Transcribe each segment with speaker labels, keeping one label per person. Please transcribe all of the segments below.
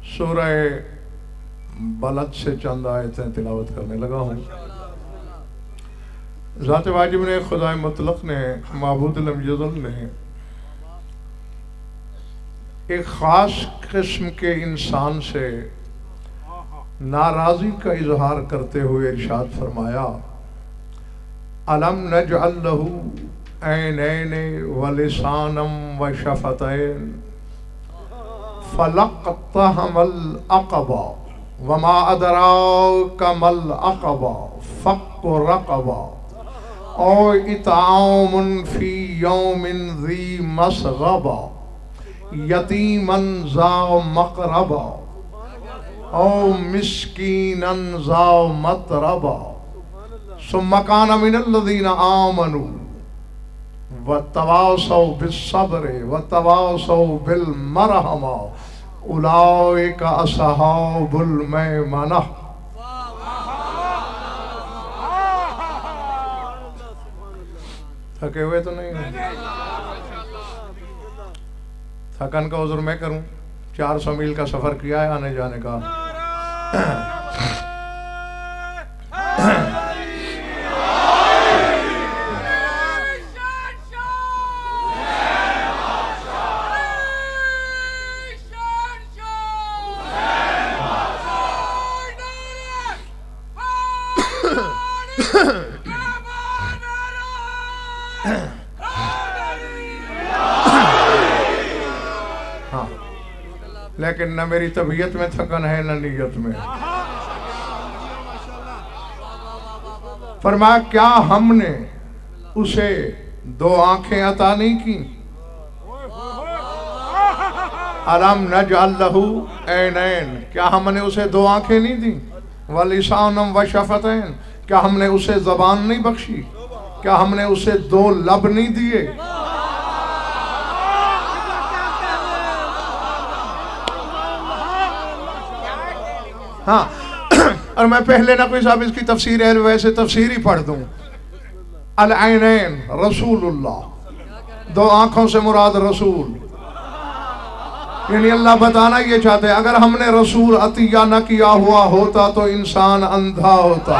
Speaker 1: सूरह बलद से चंद आयतें तिलावत करने लगा हूँ। ज़ात वाजिब ने, खुदा मुतलक ने, माबूद लम यज़ल ने एक ख़ास किस्म के इंसान से नाराज़ी का इजहार करते हुए इरशाद फरमाया, अलम नजअल लहू ऐनैन व लिसानम व शफ़तैन फलक़्तहमल अक़बा वमा अदराका मल अक़बा फ़क्कु रक़बा औ इत्आमुन फ़ी यौमिन ज़ी मसग़बा यतीमन ज़ा मक़रबा औ मिस्कीनन ज़ा मतरबा सुम्मा कान मिनल्लज़ीना आमनू वतवासौ बिस्सब्र वतवासौ बिलमरहमा उलाइका अस्हाबुल मैमना। थके हुए तो नहीं? थकन का उज़्र मैं करूं? 400 मील का सफर किया है आने जाने का। लेकिन न मेरी तबीयत में थकन है न नीयत में। फरमाया, क्या हमने उसे 2 आंखें अता नहीं की? अलम नजअल लहू ऐनैन, क्या हमने उसे 2 आंखें नहीं दी? व लिसानम व शफ़तैन, क्या हमने उसे ज़बान नहीं बख्शी? क्या हमने उसे 2 लब नहीं दिए? हाँ, और मैं पहले ना कोई साहब इसकी तफसीर है, वैसे तफसीर ही पढ़ दूं। अल ऐनैन रसूलुल्लाह, 2 आंखों से मुराद रसूल, यानी अल्लाह बताना ये चाहते हैं अगर हमने रसूल अतिया न किया हुआ होता तो इंसान अंधा होता।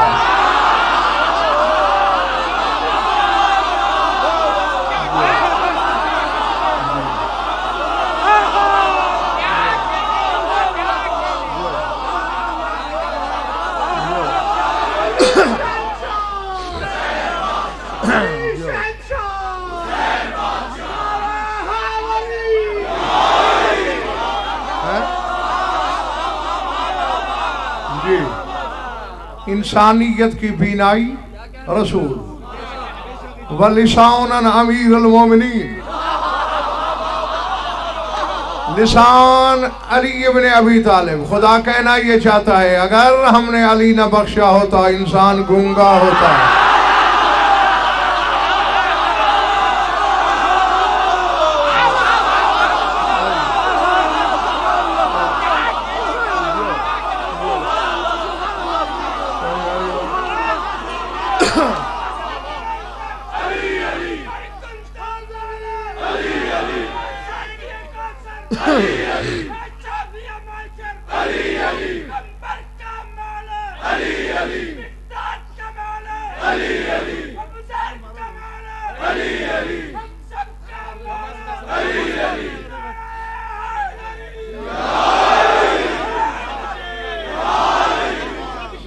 Speaker 1: इंसानियत की बीनाई रसूल, व लिसानन अमीरुल मोमिनीन, लिसान अली इब्न अबी तालिब। खुदा कहना ये चाहता है अगर हमने अली न बख्शा होता इंसान गूंगा होता।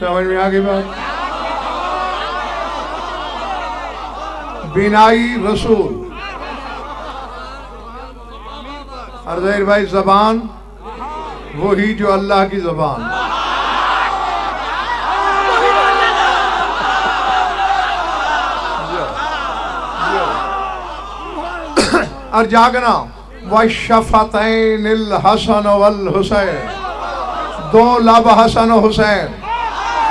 Speaker 1: समझ में आ गई बात? बिनाई रसूल। अर्ज़ भाई, ज़बान वही जो अल्लाह की ज़बान। और जागना, व शफ़तैनिल हसन वल हुसैन, 2 लब हसन हुसैन।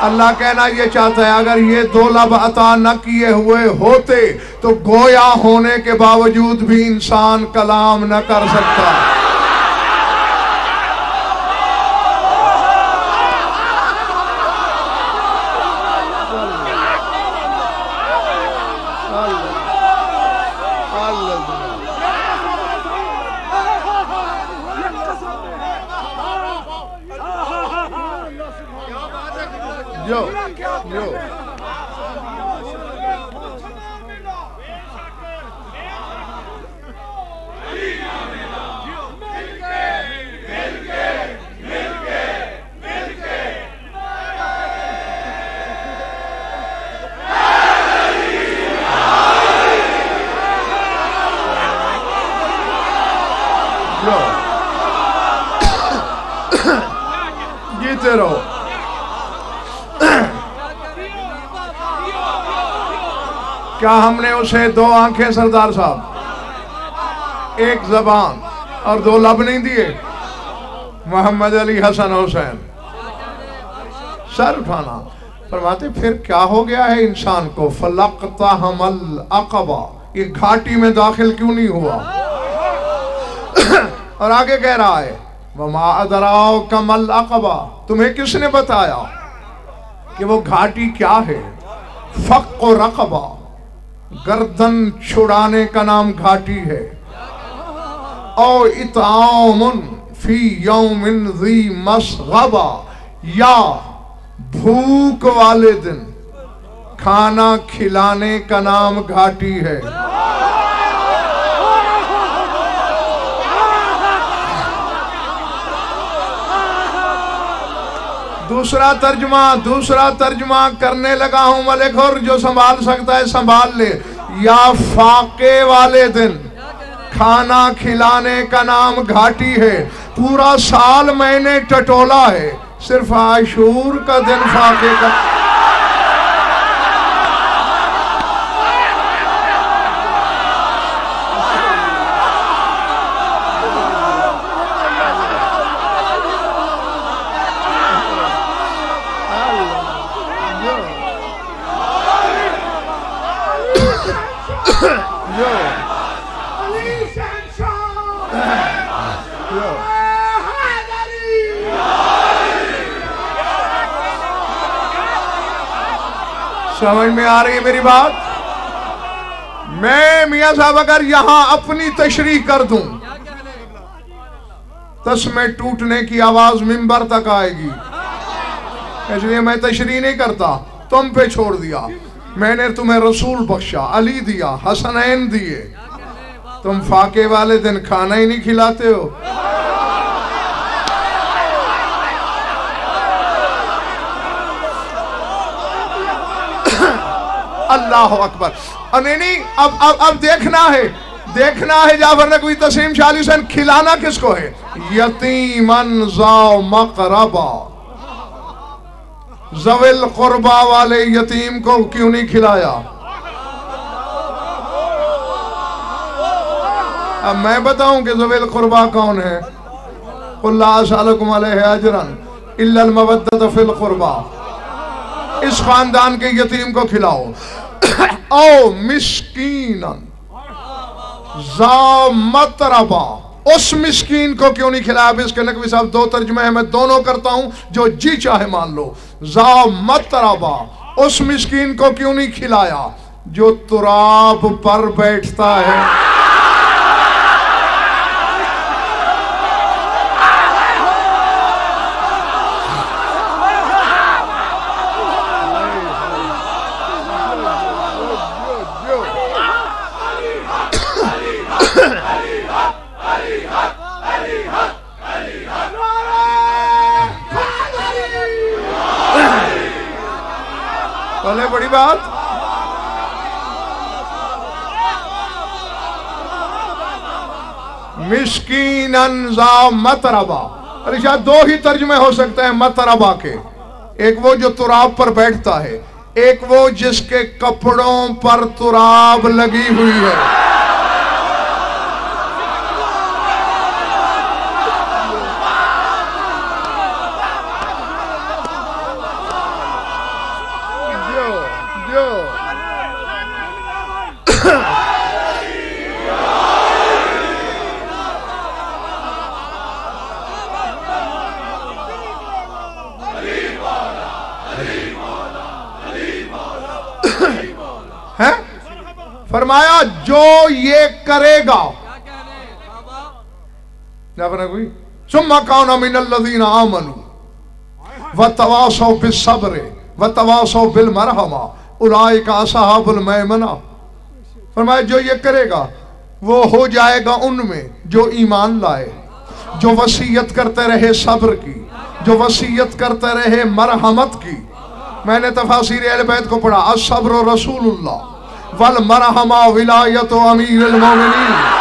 Speaker 1: अल्लाह कहना ये चाहता है अगर ये 2 लब अता न किए हुए होते तो गोया होने के बावजूद भी इंसान कलाम न कर सकता। जो जो जीते रहो। क्या हमने उसे दो आंखें सरदार साहब, एक जबान और दो लब नहीं दिए? मोहम्मद अली हसन हुसैन सर फाना फरमाते फिर क्या हो गया है इंसान को? फलकता हमल अकबा, ये घाटी में दाखिल क्यों नहीं हुआ? और आगे कह रहा है वमा अदराओ कमल अकबा, तुम्हें किसने बताया कि वो घाटी क्या है? फक्को रकबा, गर्दन छुड़ाने का नाम घाटी है। और इतामुन फी यौमिन ज़ी मसगबा, या भूख वाले दिन खाना खिलाने का नाम घाटी है। दूसरा तर्जुमा करने लगा हूं मलिक, और जो संभाल सकता है संभाल ले। या फाके वाले दिन खाना खिलाने का नाम घाटी है। पूरा साल मैंने टटोला है, सिर्फ आशूर का दिन फाके का। समझ में आ रही है मेरी बात? मैं मियां साहब अगर यहां अपनी तशरीह कर दूं, तस्मे टूटने की आवाज मिंबर तक आएगी। इसलिए मैं तशरीह नहीं करता, तुम पे छोड़ दिया। मैंने तुम्हें रसूल बख्शा, अली दिया, हसनैन दिए, तुम फाके वाले दिन खाना ही नहीं खिलाते हो। अल्लाह अकबर। नहीं, अब देखना है जाफर नकवी तस्लीम शाह हुसैन खिलाना किसको है? यतीमन ज़ा मक़रबा, ज़विल क़ुरबा वाले यतीम को क्यों नहीं खिलाया? अब मैं बताऊं कि ज़विल क़ुरबा कौन है? क़ुल ला असअलुकुम अलैहि अजरन इल्लल मवद्दत फिल क़ुरबा, इस खानदान के यतीम को खिलाओ। ओ मिस्कीनन ज़ा मतरबा, उस मिस्कीन को क्यों नहीं खिलाया? अब इसके नकवी साहब दो तर्जुमे हैं, मैं दोनों करता हूं, जो जी चाहे मान लो। ज़ा मतरबा, उस मिस्कीन को क्यों नहीं खिलाया जो तुराब पर बैठता है? बोले बड़ी बात। मिस्कीनन ज़ा मतरबा, अरे शायद दो ही तर्जुमे हो सकते हैं मतरबा के। एक वो जो तुराब पर बैठता है, एक वो जिसके कपड़ों पर तुराब लगी हुई है। फरमाया जो ये करेगा, सुम्मा काना मिनल लज़ीना आमनू व तवासौ बिस्सब्र व तवासौ बिल मरहमा उलाइका असहाबुल मैमना। फरमाया जो ये करेगा वो हो जाएगा उनमें जो ईमान लाए, जो वसीयत करते रहे सब्र की, जो वसीयत करते रहे मरहमत की। मैंने तफासीर अहले बैत को पढ़ा, अस्सब्र रसूलुल्लाह वल मरहमा विलायत अमीरुल मोमिनीन।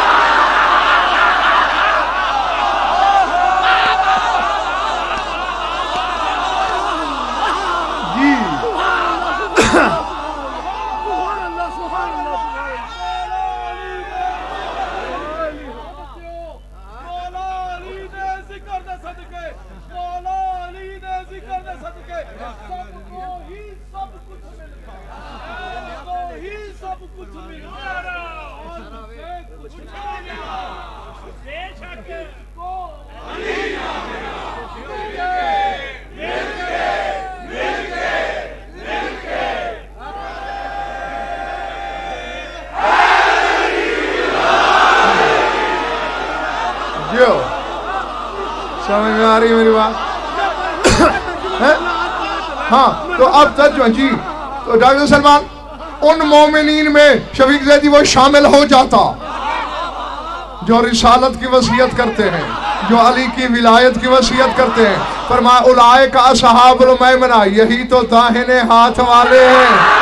Speaker 1: समझ में आ रही है मेरी बात? हाँ, तो अब तक जी, तो डॉक्टर सलमान उन मोमिनीन में शफीक ज़ैदी वो शामिल हो जाता जो रिसालत की वसीयत करते हैं, जो अली की विलायत की वसीयत करते हैं। फरमाया उलाइका असहाबुल मैमना, यही तो दाहिने हाथ वाले हैं।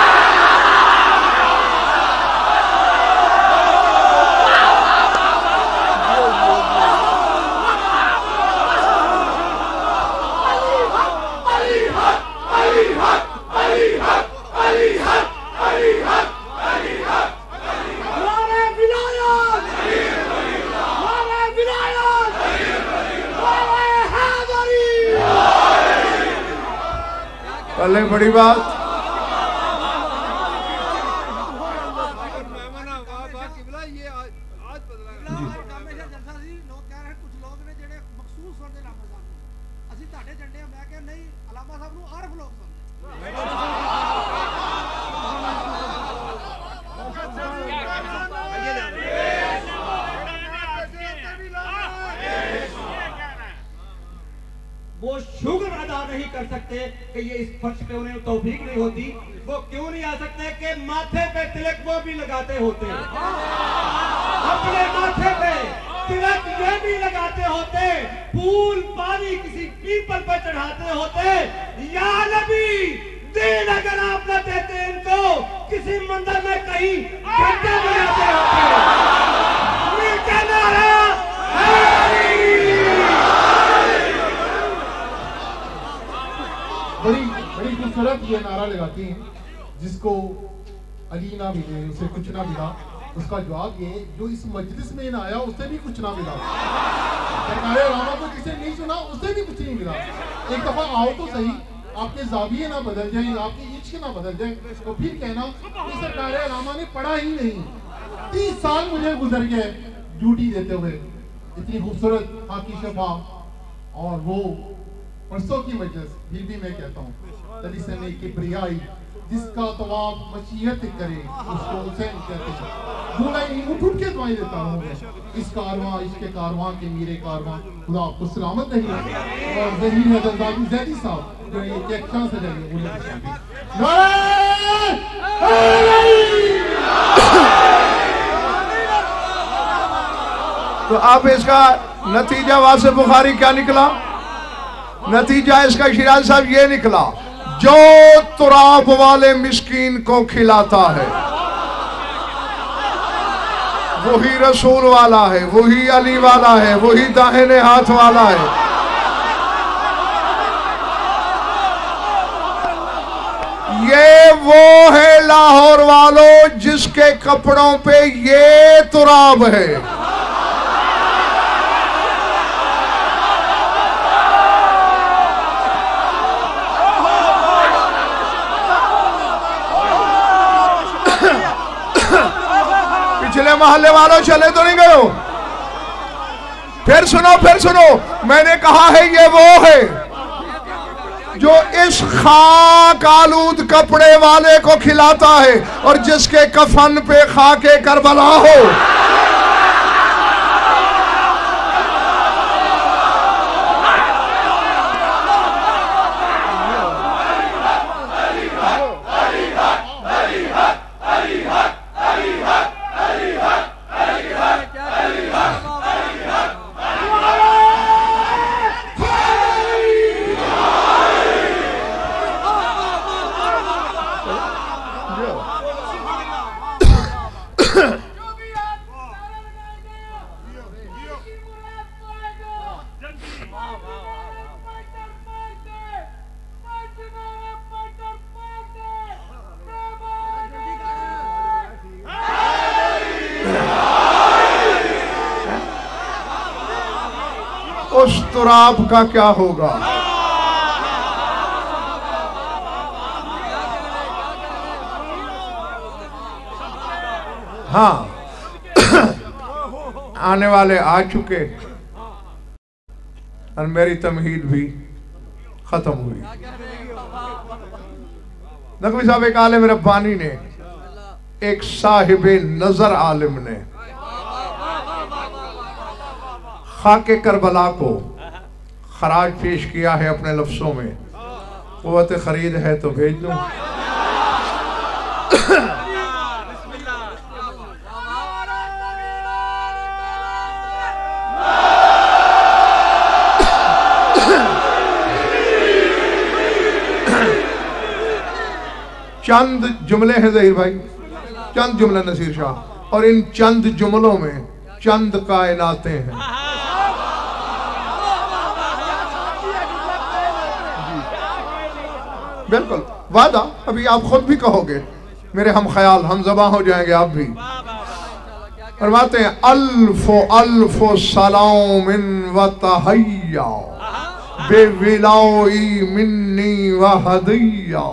Speaker 1: बड़ी बात।
Speaker 2: वो शुक्र अदा नहीं कर सकते कि ये इस फर्श पे उन्हें तौफीक नहीं होती। वो क्यों नहीं आ सकते कि माथे पे तिलक वो भी लगाते होते, अपने माथे पे तिलक ये भी लगाते होते, फूल पानी किसी पीपल पर चढ़ाते होते। या नबी दिन अगर आप न देते इनको, किसी मंदिर में कहीं घंटे बजाते होते। मीठा नारा
Speaker 3: बड़ी बड़ी खूबसूरत ये नारा लगाती हैं, जिसको अली ना मिले उसे कुछ ना मिला। उसका जवाब ये, जो इस मजलिस में ना आया उसे भी कुछ ना मिला। सरकारे रामा को जिसे नहीं सुना उसे भी कुछ नहीं मिला। एक दफा आओ तो सही, आपके जाविये ना बदल जाएं, आपके इश्क ना बदल जाएं, तो फिर कहना कि सरकारे रामा ने पढ़ा ही नहीं। 30 साल मुझे गुजर गए ड्यूटी देते हुए। इतनी खूबसूरत हाकी शफा और वो परसों की मजलिस, फिर भी मैं कहता हूँ तलिसने किब्रियाई, जिसका तवाफ मशीयत करे उसको हुसैन कहते हैं। बोला नहीं, उठ के दुआएं देता हूँ। इस कारवां, इसके कारवां के मीरे कारवां, खुदा आपको सलामत रही। और ज़हीर हैदर ज़ैदी साहब जो ये एक्शन से लगे उन्हें
Speaker 1: तो अब इसका नतीजा वासिफ बुखारी क्या निकला? नतीजा इसका शिराज साहब ये निकला, जो तुराब वाले मिस्कीन को खिलाता है वही रसूल वाला है, वही अली वाला है, वही दाहिने हाथ वाला है। ये वो है लाहौर वालों जिसके कपड़ों पे ये तुराब है। पिछले मोहल्ले वालों चले तो नहीं गए हो? फिर सुनो, मैंने कहा है ये वो है जो इस खाक आलूद कपड़े वाले को खिलाता है और जिसके कफन पे खाके करबला हो। तुराब का क्या होगा। हाँ आने वाले आ चुके और मेरी तमहीद भी खत्म हुई। नकवी साहब एक आलिम रब्बानी ने, एक साहिबे नजर आलिम ने खाके करबला को खराज पेश किया है अपने लफ्जों में। क़ुव्वत खरीद है तो भेज दूं। चंद जुमले हैं ज़हीर भाई, चंद जुमले नसीर शाह, और इन चंद जुमलों में चंद कायनातें हैं। बिल्कुल वादा, अभी आप खुद भी कहोगे, मेरे हम ख्याल हम ज़बां हो जाएंगे आप भी। फरमाते हैं अल्फो अल्फो सलामिन व तहय्या बेविलाई मिन्नी व हदिया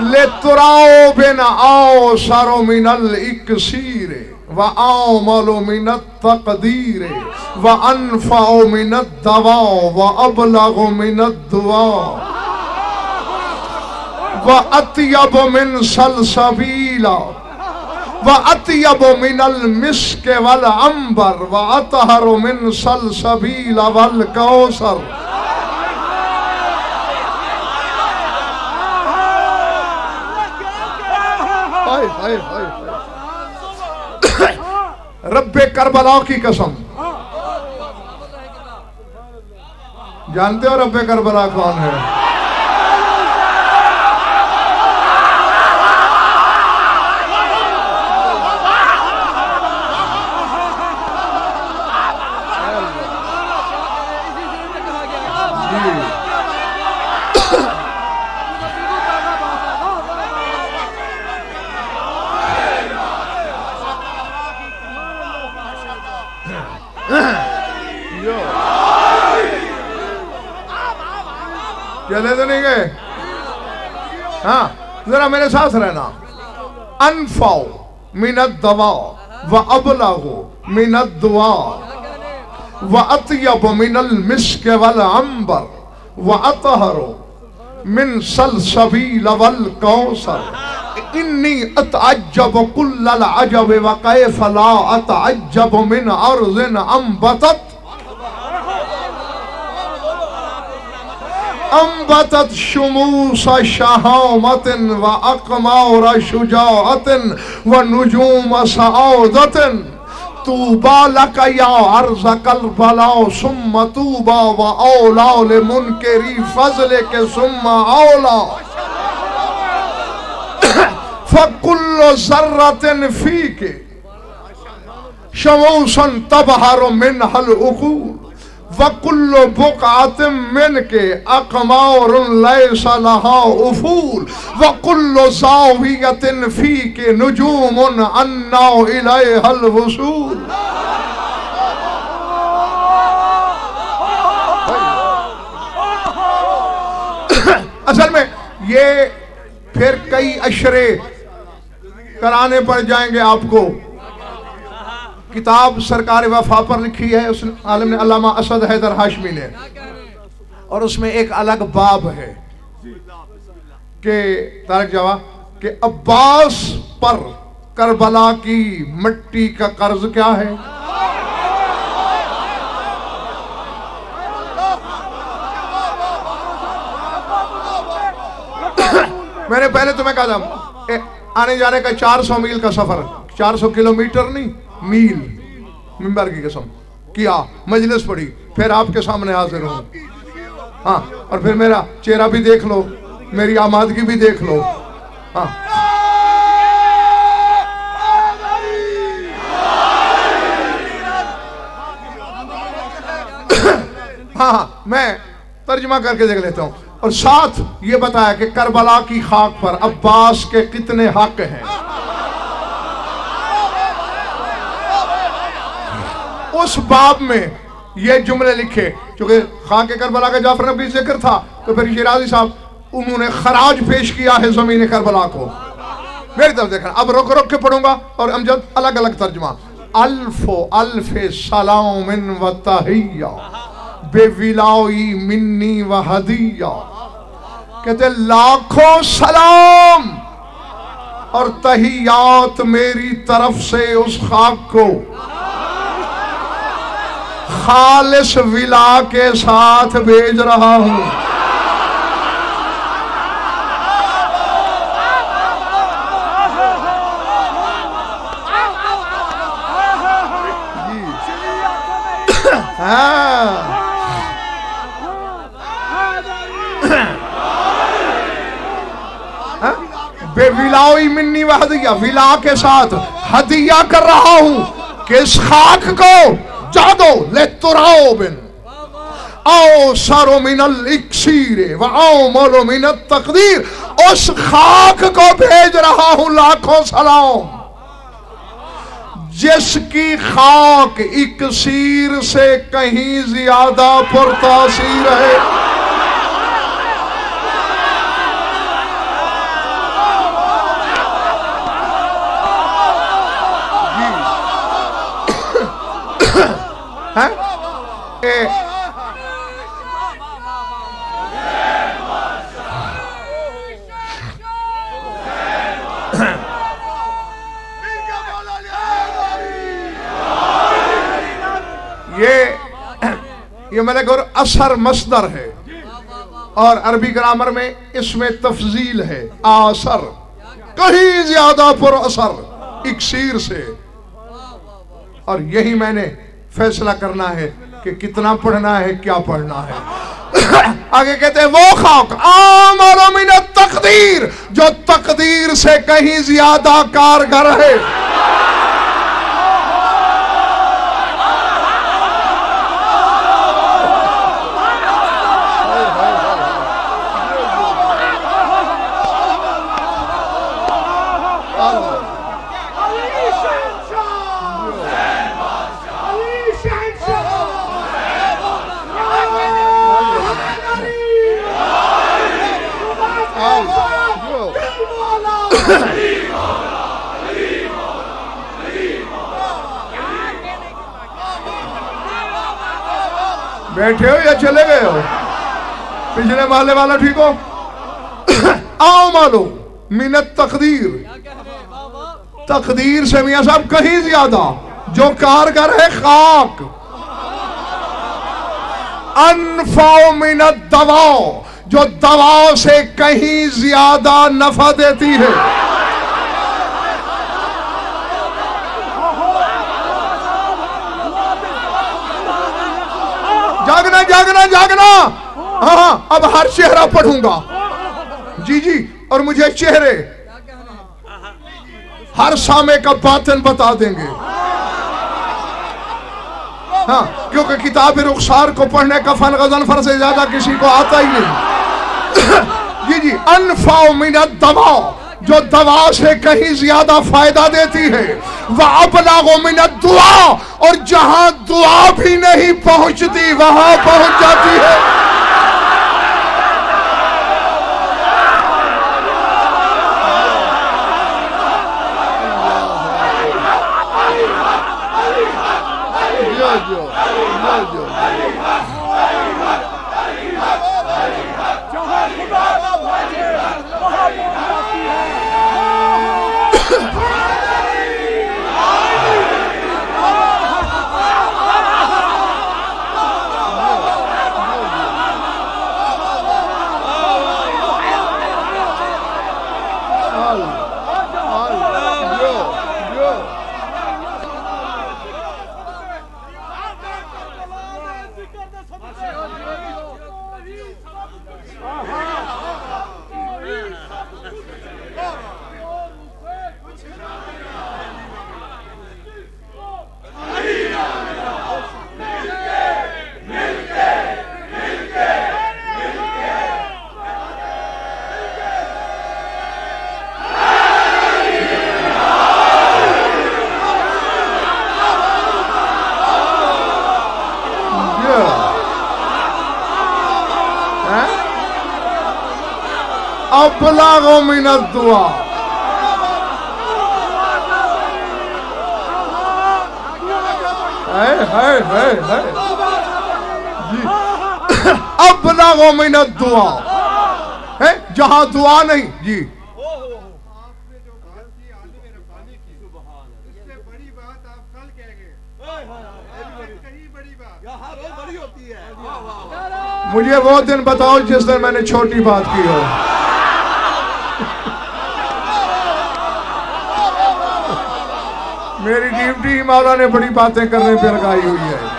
Speaker 1: ले तुराओ बिन आओ सरो मिनल इक्सीरे व आओ मलो मिनत तकदीरे व अनफाओ मिनत दवाओ व अबलगो मिनत दुआ व अत्यब मिन सलसबीला व अत्यब मिनल मिस्क वल अंबर व अतहर मिन सलसबीला वल कौसर। रब्बे करबला की कसम, जानते हो रब्बे करबला कौन है? चले तो नहीं गए? हाँ जरा मेरे साथ रहना। अनफाओ मिनत दवा व अबलगो मिनत दुआ व अत्यब मिनल मिस्क वल अंबर व अतहरो मिन सलसबील वल कौसर। इन्नी अतअज्जब कुल्लल अजब व कैफ ला अतअज्जब मिन अर्ज़िन अंबतत अंबतत शुमूस शहामतिन व अकमार शुजाअतिन व नुजूम सआदतिन तूबा लक या अर्ज़ करबला सुम्मा तूबा व औला लिमुनकरी फज़ल के सुम्मा औला फकुल्लु ज़र्रतिन फीके शमूसन तबहर मिनहल उकूल वकुल्लु बुक़अतिन मिनके अक़मारुन लैसा लहा उफ़ूल वकुल्लु ज़ावियतिन फ़ीके नुजूमुन अन्ना इलैहल वसूल। असल में ये फिर कई अशरे कराने पड़ जाएंगे आपको। किताब सरकार वफा पर लिखी है उस आलिम ने, अल्लामा असद हैदर हाशमी ने, और उसमें एक अलग बाब है कि तारक जवा कि अब्बास पर करबला की मिट्टी का कर्ज क्या है। मैंने पहले तुम्हें कहा था आने जाने का 400 मील का सफर, 400 किलोमीटर नहीं मील, मिंबर की कसम किया, मजलिस पड़ी, फिर आपके सामने हाजिर हूं। हाँ और फिर मेरा चेहरा भी देख लो, मेरी आमादगी भी देख लो। हाँ हाँ मैं तर्जुमा करके देख लेता हूं। और साथ ये बताया कि करबला की खाक पर अब्बास के कितने हक हैं। उस बाब में ये जुमले लिखे, क्योंकि खाके करबला का जाफर नबी जिक्र था, तो फिर शिराजी साहब उन्होंने खराज पेश किया है जमीन करबला को। मेरी तरफ देखना, अब रुक रुक के पढ़ूंगा और अमजद अलग अलग तर्जुमा। अल्फो अल्फे सलामिन व तहिया बेविलाई मिन्नी व हदिया, कहते लाखों सलाम और तहियात मेरी तरफ से उस खाक को खालिस विला के साथ भेज रहा हूं। बेविलाई मिन्नी व हदिया, विला के साथ हदिया कर रहा हूं कि इस खाक को जा दो। ले तुराओ बिन आओ सारो मिनल इक्सीरे व आओ मोलो मिनत तकदीर, उस खाक को भेज रहा हूं लाखों सलाम जिसकी खाक इक्सीर से कहीं ज्यादा पुरतासीर है। ये मलक और असर मसदर है और अरबी ग्रामर में इसमें तफजील है। आसर कहीं ज्यादा पुर असर इक्सीर से, और यही मैंने फैसला करना है कि कितना पढ़ना है, क्या पढ़ना है। आगे कहते हैं वो खाक आमल मिन तकदीर, जो तकदीर से कहीं ज्यादा कारगर है। बैठे हो या चले गए हो? पिछले माले वाला ठीक हो? आओ मालो मिनत तकदीर, तकदीर से मियां साहब कहीं ज्यादा जो कारगर है खाक। अनफाओ मिनत दवाओ, जो दवाओं से कहीं ज्यादा नफा देती है। जागना जागना जागना। हाँ, अब हर चेहरा पढ़ूंगा। जी जी, और मुझे चेहरे हर सामे का बातन बता देंगे। हाँ, क्योंकि किताब रुखसार को पढ़ने का फन गज़नफर से ज्यादा किसी को आता ही नहीं। जी जी, अनफाओ मिनत दवा, जो दवा से कहीं ज्यादा फायदा देती है। वह अबलागो मिनत दुआ, और जहां दुआ भी नहीं पहुंचती वहां पहुंच जाती है। अबलगो मिनद दुआ। है जी। अबलगो मिनद दुआ है, जहां दुआ नहीं जी। मुझे वो दिन बताओ जिस दिन मैंने छोटी बात की हो। मेरी ड्यूटी मौला ने बड़ी बातें करने पे लगाई हुई है।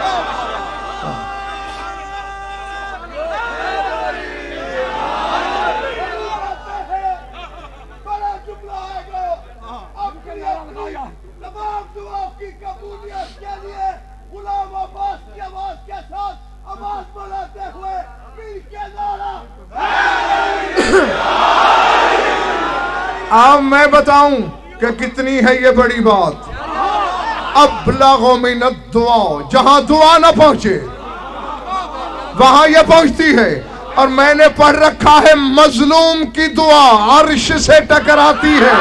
Speaker 1: अब मैं बताऊं कि कितनी है ये बड़ी बात। अबलगो मिनद दुआ, जहां दुआ ना पहुंचे वहां ये पहुंचती है। और मैंने पढ़ रखा है मजलूम की दुआ अर्श से टकराती है।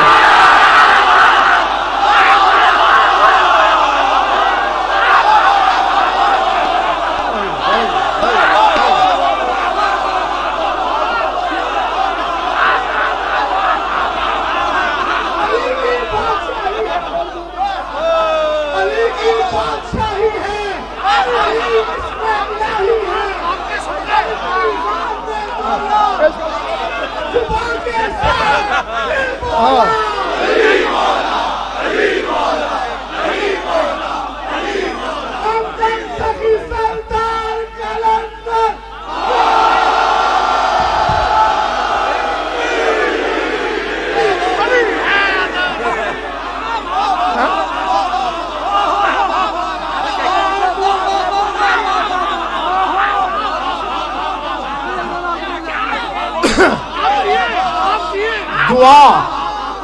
Speaker 1: दुआ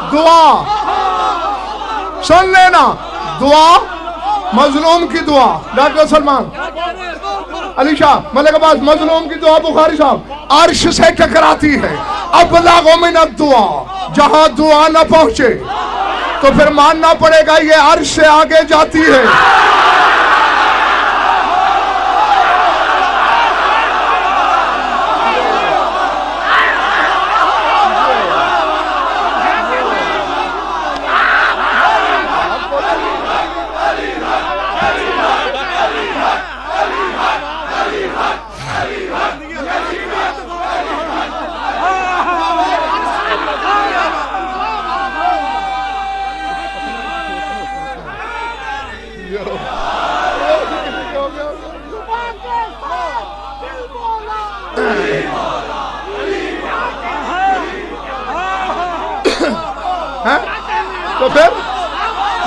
Speaker 1: दुआ सुन लेना, दुआ मजलूम की दुआ। डॉक्टर सलमान अली शाह मलिक अब्बास, मजलूम की दुआ बुखारी साहब अर्श से टकराती है। अबलगो मिनद दुआ, जहां दुआ ना पहुंचे तो फिर मानना पड़ेगा ये अर्श से आगे जाती है। तो फिर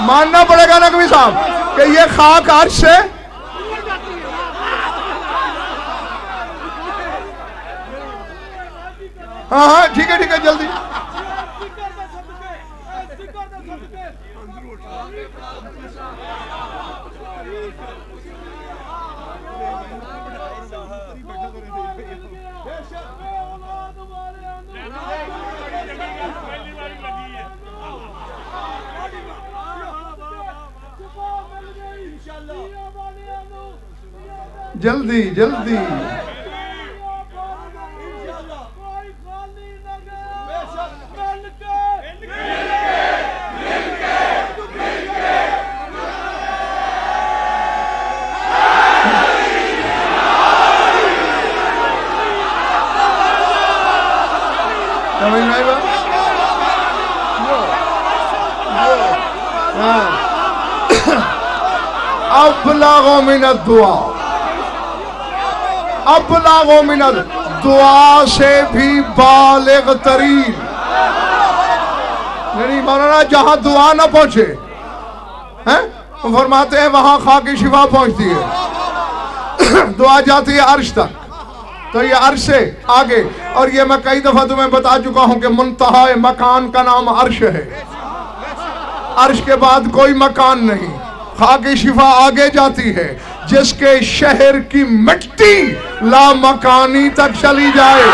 Speaker 1: मानना पड़ेगा नकवी साहब कि ये खाक अर्श से हाँ ठीक है जल्दी। जल्दी जल्दी समझ में आएगा। अबलगो मिनद दुआ, अबलगो मिनद दुआ से भी बालिग तरीन। नहीं मौलाना, जहां दुआ ना पहुंचे हैं फरमाते हैं वहां खाकी शिफा पहुंचती है। दुआ जाती है अर्श तक, तो ये अर्श से आगे। और ये मैं कई दफा तुम्हें बता चुका हूं कि मुंतहा मकान का नाम अर्श है। अर्श के बाद कोई मकान नहीं। खाकी शिफा आगे जाती है। जिसके शहर की मिट्टी लामकानी तक चली जाए।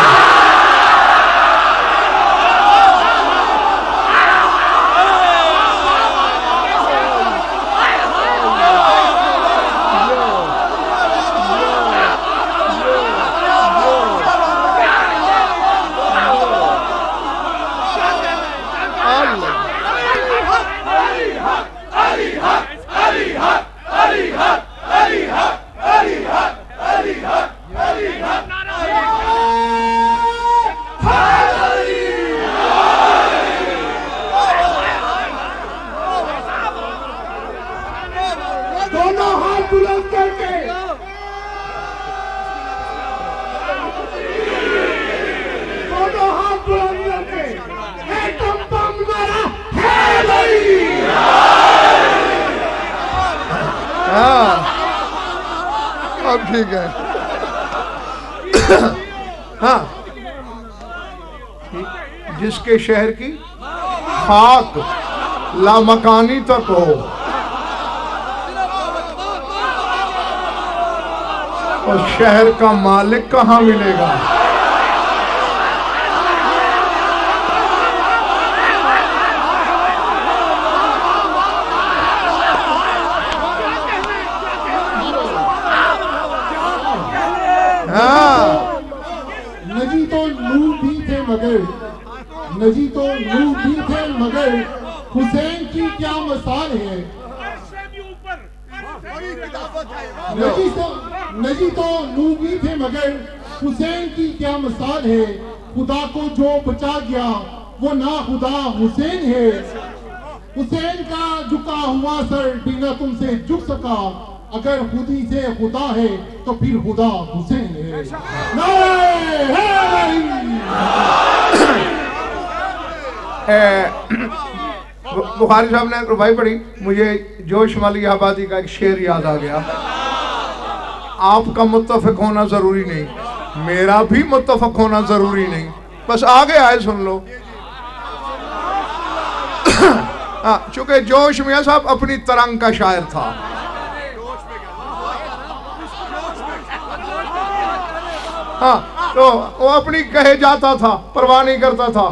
Speaker 2: दोनों हाथ बुलंद करके एटम बम मारा हैदरी।
Speaker 1: हाँ अब ठीक है। हाँ जिसके शहर की खाक लामकानी तक हो और शहर का मालिक कहाँ मिलेगा?
Speaker 3: नजी तो नूर भी थे मगर नजी तो नूर भी थे मगर हुसैन की क्या मिसाल है। नजी तो नूर भी थे मगर हुसैन की क्या मिसाल है। खुदा को जो बचा गया वो ना खुदा हुसैन है। हुसैन का झुका हुआ सर बिना तुमसे झुक सका। अगर खुदी से खुदा है तो फिर खुदा हुसैन है।
Speaker 1: बुखारी साहब ने रुबाई पढ़ी, मुझे जोश वाली आबादी का एक शेर याद आ गया। आपका मुत्तफिक होना जरूरी नहीं, मेरा भी मुत्तफिक होना जरूरी नहीं, बस आगे आए सुन लो। चूंकि जोश मियां साहब अपनी तरंग का शायर था। हाँ तो वो अपनी कहे जाता था, परवाह नहीं करता था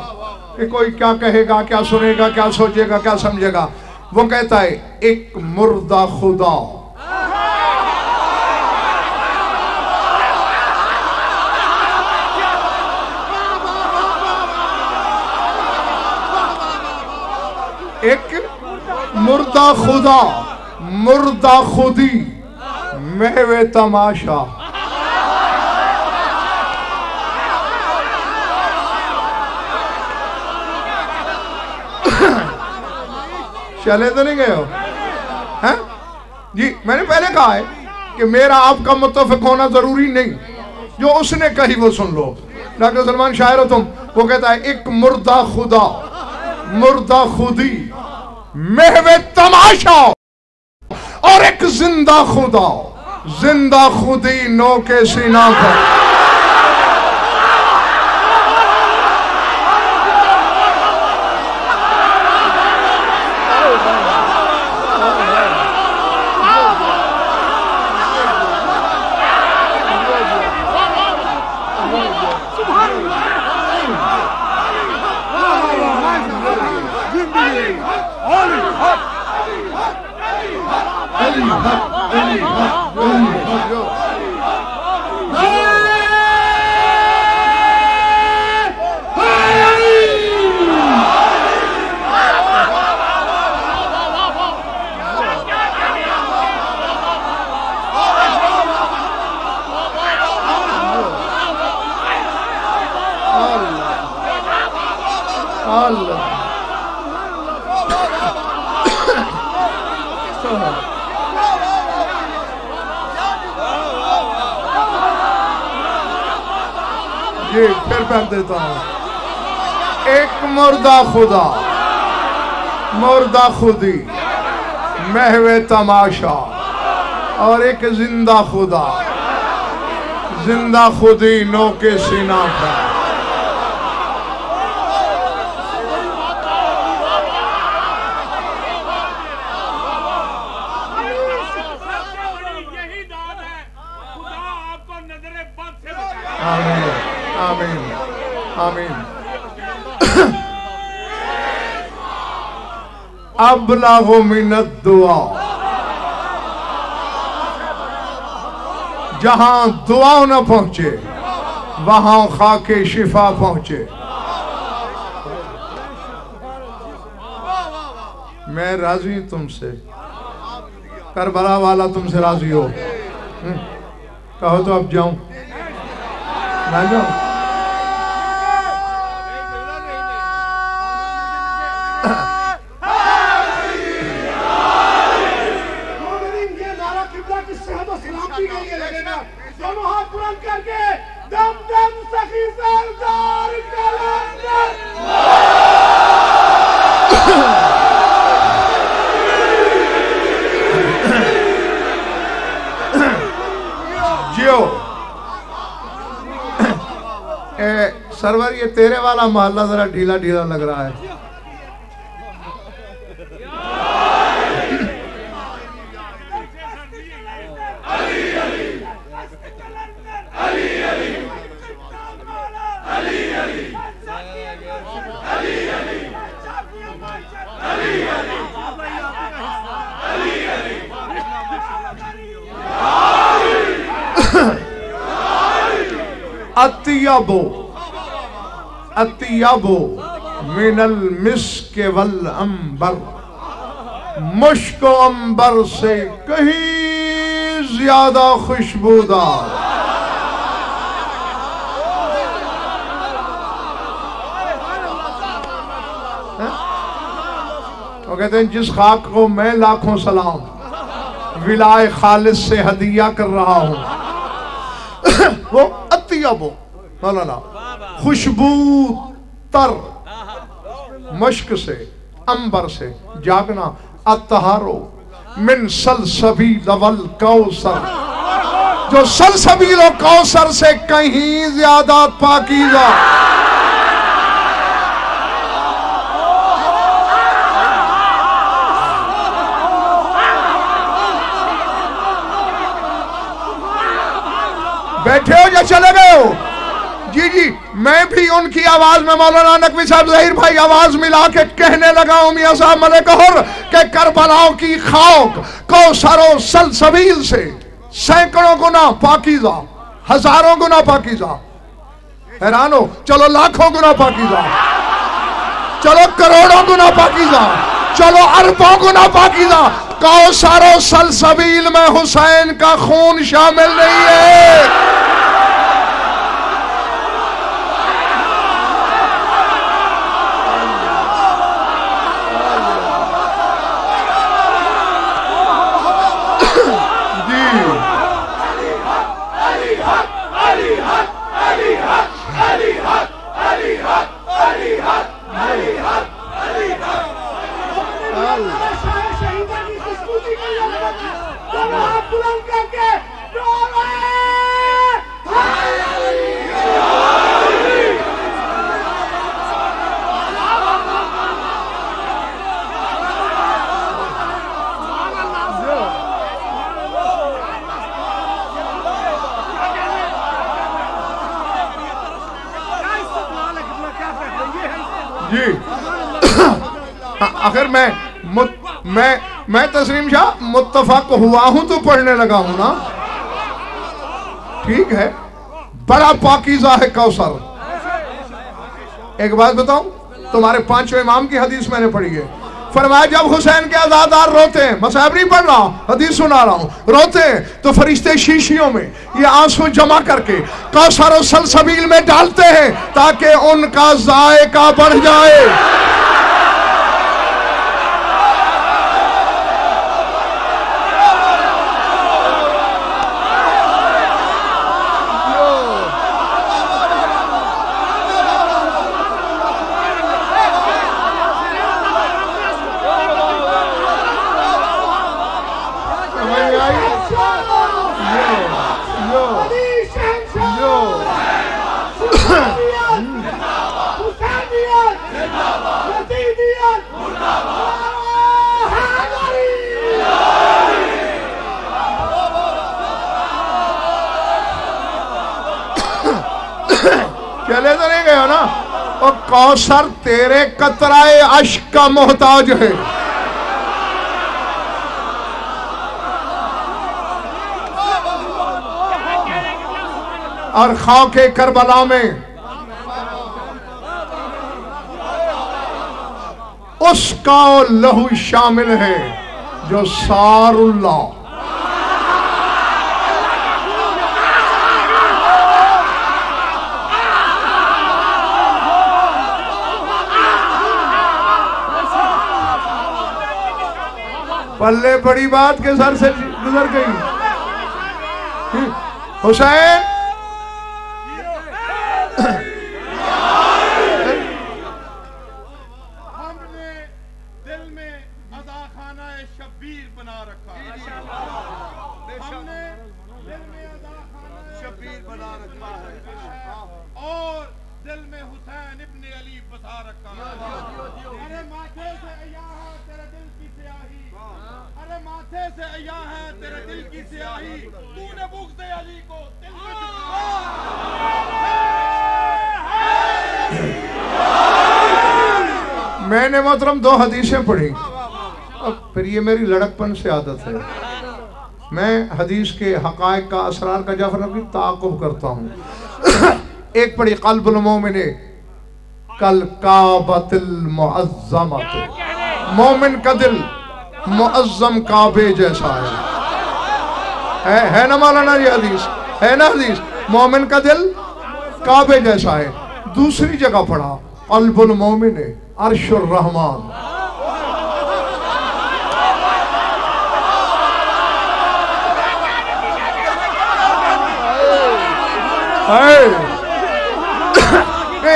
Speaker 1: कि कोई क्या कहेगा, क्या सुनेगा, क्या सोचेगा, क्या समझेगा। वो कहता है एक मुर्दा खुदा एक मुर्दा खुदा मुर्दा खुदी महवे तमाशा। चले तो नहीं गए हो? हैं? जी मैंने पहले कहा है कि मेरा आपका मुत्तफिक होना जरूरी नहीं, जो उसने कही वो सुन लो। डॉक्टर सलमान शायर हो तुम। वो कहता है एक मुर्दा खुदा मुर्दा खुदी महवे तमाशा और एक जिंदा खुदा जिंदा खुदी नो के सीना पर। ये फिर पढ़ देता हूं। एक मुर्दा खुदा मुर्दा खुदी महवे तमाशा और एक जिंदा खुदा जिंदा खुदी नो के सीना पर।
Speaker 4: नजरे बद से बचाए।
Speaker 1: आमीन आमीन आमीन। अबलगु मिनद दुआ, जहां दुआ न पहुंचे वहां खाके शिफा पहुंचे। मैं राजी तुमसे, करबला वाला तुमसे राजी हो, कहो तो अब जाऊं ना जाऊं?
Speaker 2: दोनों हाथ बुलंद करके दम दम सखी सरदार कलंदर
Speaker 1: जियो। सरवर ये तेरे वाला मोहल्ला जरा ढीला ढीला लग रहा है। अतियबो अतियबो मिनल मिस्क वल अंबर, मुश्क अंबर से कहीं ज्यादा खुशबूदार। वो कहते हैं जिस खाक को मैं लाखों सलाम विलाय खालिस से हदिया कर रहा हूं, वो अतियबो मौलाना खुशबू तर मश्क से अंबर से जागना। अतहारो मिन सलसबील वल कौसर, जो सलसबील और कौसर से कहीं ज्यादा पाकीज़ा। बैठे हो या चले गए हो? जी जी, मैं भी उनकी आवाज में मौलाना नकवी साहब ज़हीर भाई आवाज मिला के कहने लगा हूं मियां साहब मलिकहुर के करबलाओं की खाक कौसरो सलसबील से सैकड़ों गुना पाकीज़ा, हजारों गुना पाकीज़ा। हैरान हो? चलो लाखों गुना पाकीज़ा, चलो करोड़ों गुना पाकीज़ा, चलो अरबों गुना पाकीज़ा। कौसरो सलसबील में हुसैन का खून शामिल नहीं है। जी आखिर मैं तस्लीम शाह मुत्तफक हुआ हूं तो पढ़ने लगा हूं ना। ठीक है, बड़ा पाकीज़ा है कौसर। एक बात बताऊं, तुम्हारे पांचवें इमाम की हदीस मैंने पढ़ी है। फरमाया जब हुसैन के अज़ादार रोते हैं, मसाहब नहीं पढ़ रहा, हदीस सुना रहा हूं, रोते हैं तो फरिश्ते शीशियों में ये आंसू जमा करके कौसर और सलसबील में डालते हैं ताकि उनका जायका बढ़ जाए। चले तो नहीं गए हो ना। और कौसर तेरे कतराए अश्क का मोहताज है। और खाके करबला में उसका लहू शामिल है जो सारुल्लाह। पल्ले बड़ी बात के सर से गुजर गई। हुसैन
Speaker 4: हमने दिल में अज़ाखाना शब्बीर बना रखा है। हमने दिल में अज़ाखाना शब्बीर बना रखा है और दिल में हुसैन इब्ने अली बसा रखा है। अरे माथे से अया है तेरे दिल की स्याही, अरे माथे से अया है तेरे दिल की स्याही, तूने बुग़्ज़ अली को दिल में
Speaker 1: मैंने मोहतरम 2 हदीसें पढ़ी। अब फिर ये मेरी लड़कपन से आदत है, मैं हदीस के हक़ाइक़ का असरार का जफर की ताक़ुब करता हूँ। एक पढ़ी क़ल्बुल मोमिन कल काबतिल मुअज़्ज़मत, मोमिन का दिल मुअज़्ज़म काबे जैसा है ना मौलाना ये हदीस है ना। हदीस मोमिन का दिल काबे जैसा है। दूसरी जगह पढ़ा क़ल्बुल मोमिन अर्शुर रहमान,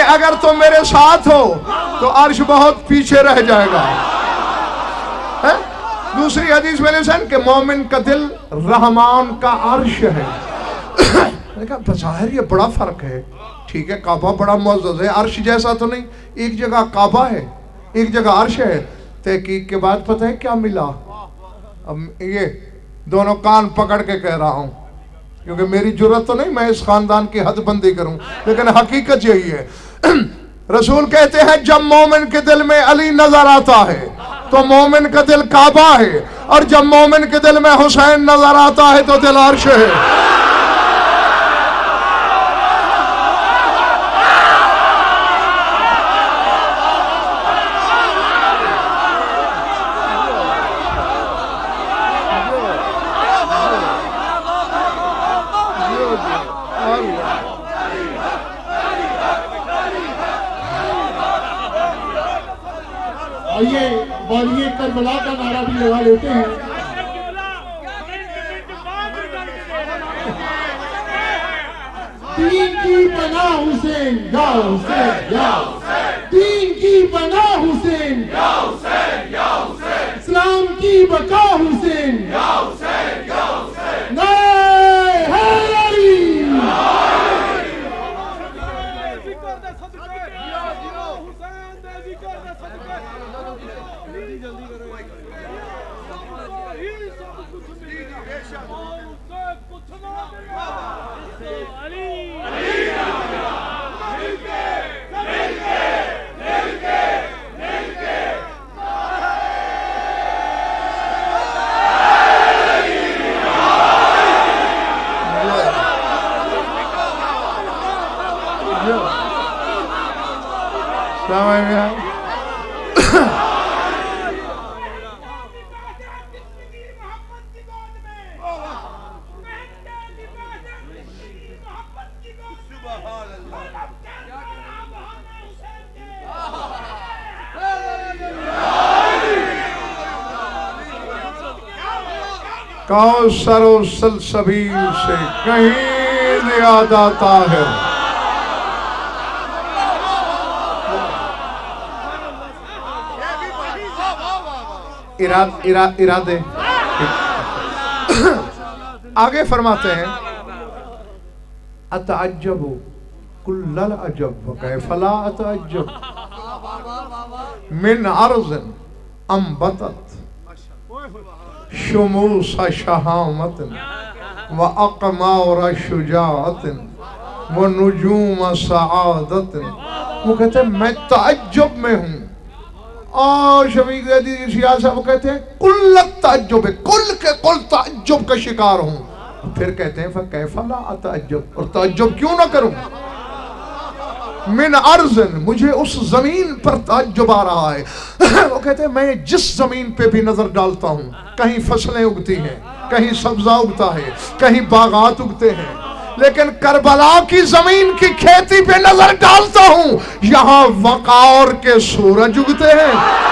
Speaker 1: अगर तुम मेरे साथ हो तो अर्श बहुत पीछे रह जाएगा। है? दूसरी हदीस में लिखा कि मोमिन का दिल रहमान का अर्श है। बज़ाहिर ये बड़ा फर्क है। ठीक है, काबा बड़ा मुअज़्ज़ज़ है, अर्श जैसा तो नहीं। एक जगह काबा है, एक जगह अर्श है। तहकीक के बाद पता है क्या मिला? अब ये दोनों कान पकड़ के कह रहा हूं क्योंकि मेरी जुर्रत तो नहीं मैं इस खानदान की हदबंदी करूं, लेकिन हकीकत यही है। रसूल कहते हैं जब मोमिन के दिल में अली नजर आता है तो मोमिन का दिल काबा है, और जब मोमिन के दिल में हुसैन नजर आता है तो दिल अर्श है।
Speaker 3: आइए बोलिए करबला का नारा भी लगा लेते हैं। दीन की पनाह हुसैन या हुसैन या हुसैन, दीन की पनाह हुसैन या हुसैन या हुसैन, इस्लाम की बका हुसैन या हुसैन या हुसैन, नारे हैदरी।
Speaker 1: कौसर और सलसबील से कहीं ज्यादा ताहिर। इरादे आगे फरमाते हैं अतअज्जबु कुल्लल अजब कैफला अतअज्जब मिन अर्ज़िन अंबतत शुमूस शहामतन व अक़मार शुजाअतन वो नुजूम सआदत, वो कहते हैं मैं ताज्जुब में हूँ। और शफीक शिया साहब कहते हैं कुल्लत ताज्जुब है, कुल के कुल ताज्जुब का शिकार हूँ। फिर कहते हैं कैफला अताज्जुब, और ताज्जुब क्यों ना करूँ। मिन अर्ज़न, मुझे उस जमीन पर ताज्जुब आ रहा है। वो कहते हैं मैं जिस जमीन पे भी नजर डालता हूँ, कहीं फसलें उगती हैं, कहीं सब्जा उगता है, कहीं बागात उगते हैं, लेकिन करबला की जमीन की खेती पे नजर डालता हूँ, यहाँ वक़ार के सूरज उगते हैं।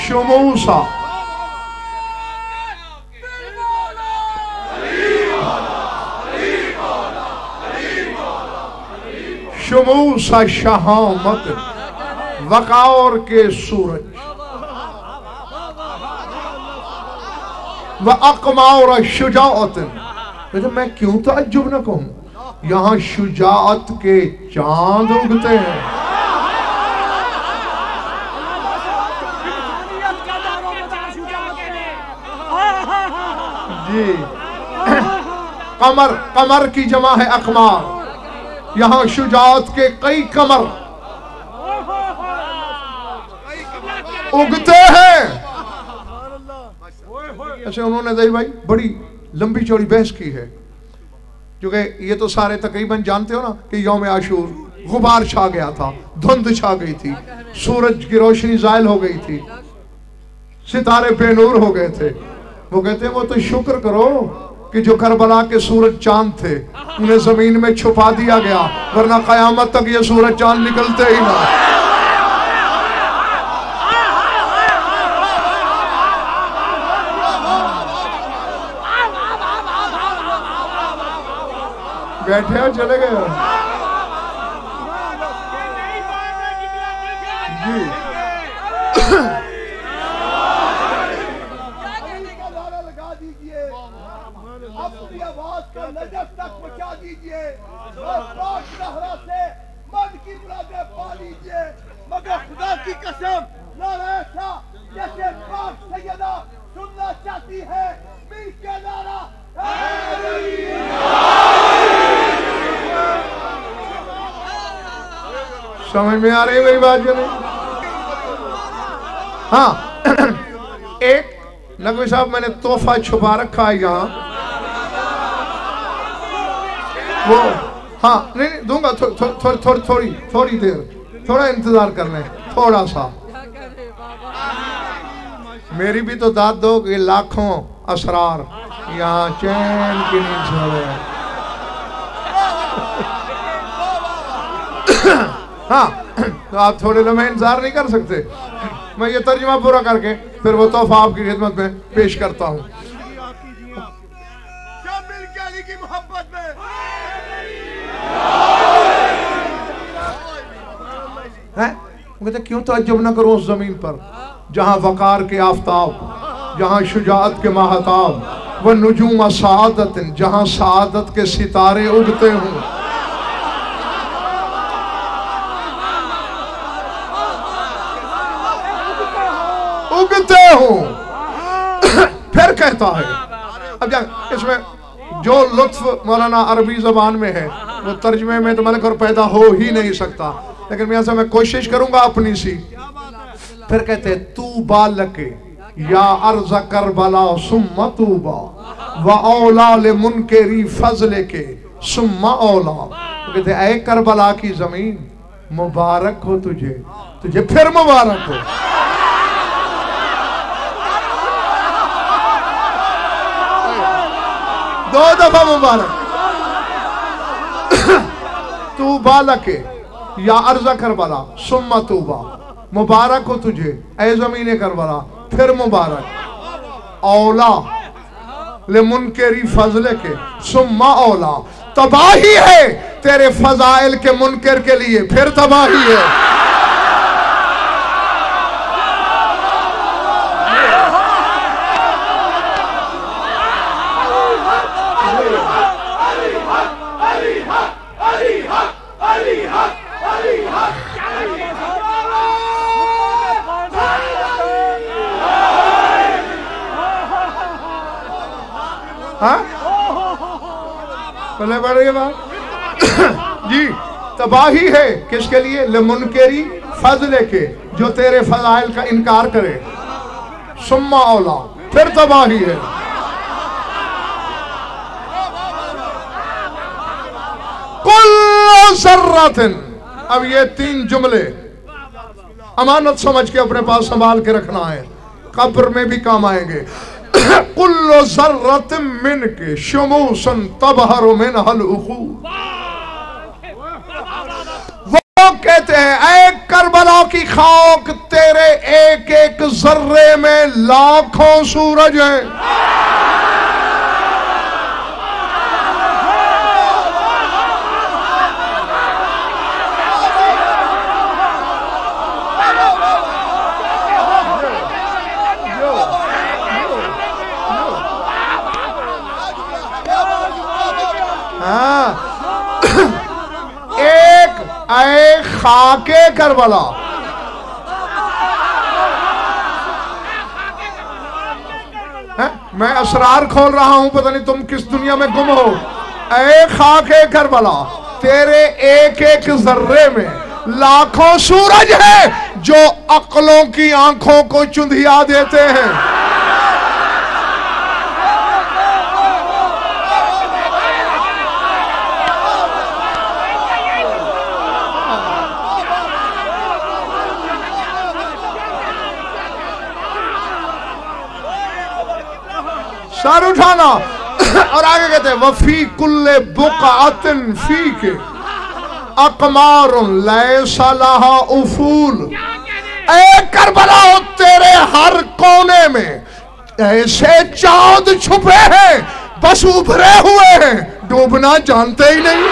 Speaker 1: शमूसा, शमूसा शहामत, वक़ार के सूरज, व अक़मार शुजाअत। कहते मैं क्यों ताज्जुब न कहूं, यहाँ शुजाअत के चांद उगते हैं। जी कमर, कमर की जमा है अक़मार, यहाँ शुजाअत के कई कमर उगते हैं। ऐसे उन्होंने दही भाई बड़ी लंबी चौड़ी बहस की है, क्योंकि ये तो सारे तकरीबन जानते हो ना कि यौम आशूर गुबार छा गया था, धुंध छा गई थी, सूरज की रोशनी ज़ायल हो गई थी, सितारे बेनूर हो गए थे। वो कहते हैं वो तो शुक्र करो कि जो करबला के सूरज चांद थे उन्हें जमीन में छुपा दिया गया, वरना कयामत तक ये सूरज चांद निकलते ही ना। बैठे हो चले गए जी।
Speaker 4: अपनी आवाज को नजफ तक पहुंचा दीजिए और पाक सहरा से मन की मुरादें पा लीजिए। मगर खुदा की कसम नारा ऐसा जैसे पाक सैयदा सुनना चाहती है, मिल के नारा
Speaker 1: समझ में आ रही मेरी बात जो नहीं? हाँ एक नकवी साहब मैंने तोहफा छुपा रखा है यहाँ, वो हाँ नहीं दूंगा, थोड़ी देर, थोड़ा इंतजार कर लें, थोड़ा सा। मेरी भी तो दाद दो कि लाखों असरार यहाँ चैन की नींद सो रहे हैं। हाँ तो आप थोड़े लम्हे इंतजार नहीं कर सकते, मैं ये तर्जुमा पूरा करके फिर वो तोहफा आपकी खिदमत में पेश करता हूँ।
Speaker 4: की मोहब्बत में
Speaker 1: है कहते क्यों ताज्जुब ना करूं उस जमीन पर जहां वकार के आफताब, जहां शुजाअत के महताब, व नुजूम सआदत, जहां सआदत के सितारे उगते हों। उगते हों। फिर कहता है, अब इसमें जो लुत्फ मौलाना अरबी जबान में है वो तर्जमे में तो मतलब और पैदा हो ही नहीं सकता, लेकिन मैं मैं कोशिश करूंगा अपनी सी। फिर कहते हैं तू बालके या अर्ज करबला सुम्मा तूबा व औला ले मुनकेरी फजले के सुम्मा औला। कहते हैं ऐ करबला की जमीन मुबारक हो तुझे, तुझे फिर मुबारक हो। दो दफा मुबारक। तू बालके या अर्जा करबला सुम्मा तूबा, मुबारक हो तुझे ऐ ज़मीने करबला, फिर मुबारक। औला ले मुनकेरी फजले के सुम्मा औला। तबाही है तेरे फजाइल के मुनकर के लिए, फिर तबाही है। हाँ पहले बढ़ गए बात जी। तबाही है किसके लिए? ले मुनकेरी फजले के, जो तेरे फजाइल का इनकार करे। सुम्मा औला, फिर तबाही है। कुल्लु ज़र्रतिन, अब ये 3 जुमले अमानत समझ के अपने पास संभाल के रखना है, कब्र में भी काम आएंगे। कुल्लु ज़र्रतिन मिनके शुमूसन तबहरु मिनहल उखूर। वो कहते हैं ऐ करबला की खाक, तेरे एक एक जर्रे में लाखों सूरज हैं। एक ऐ खाके करबला, मैं असरार खोल रहा हूं, पता नहीं तुम किस दुनिया में गुम हो। ऐ खाके करबला, तेरे एक एक जर्रे में लाखों सूरज है जो अक्लों की आंखों को चुंधिया देते हैं। सर उठाना और आगे कहते हैं वफी कुल्ले बुक़अतिन फी के अकमारुन लैसा लहा उफूल। ऐ करबला, तेरे हर कोने में ऐसे चांद छुपे हैं, बस उभरे हुए हैं, डूबना जानते ही नहीं।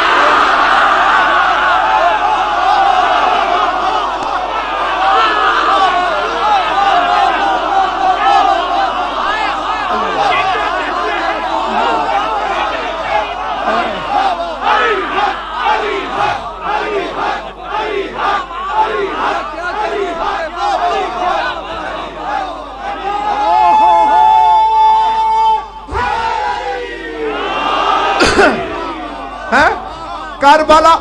Speaker 1: करबला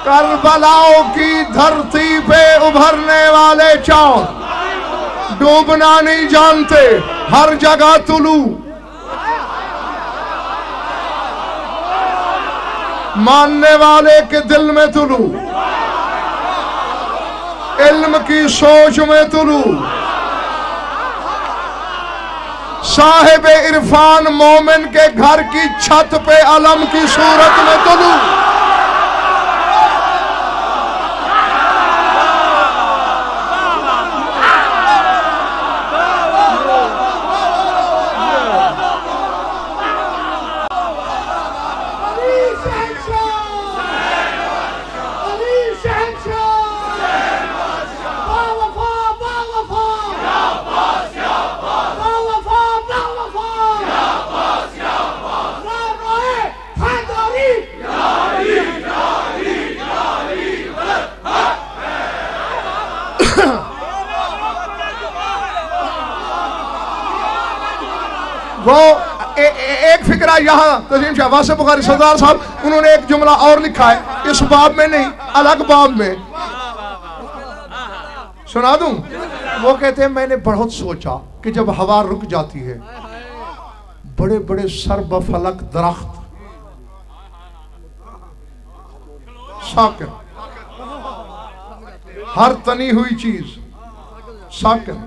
Speaker 1: करबलाओं की धरती पे उभरने वाले चांद डूबना नहीं जानते, हर जगह तुलू। मानने वाले के दिल में तुलू, इल्म की सोच में तुलू, साहिब इरफान मोमिन के घर की छत पे अलम की सूरत में तुलू। वो एक फिक्रा यहाँ तस्लीम शाह वासिफ बुखारी सरदार साहब, उन्होंने एक जुमला और लिखा है इस बाब में नहीं, अलग बाब में, सुना दूं। वो कहते हैं मैंने बहुत सोचा कि जब हवा रुक जाती है, बड़े बड़े सरबफलक दरख्त साकिन हर तनी हुई चीज साकिन,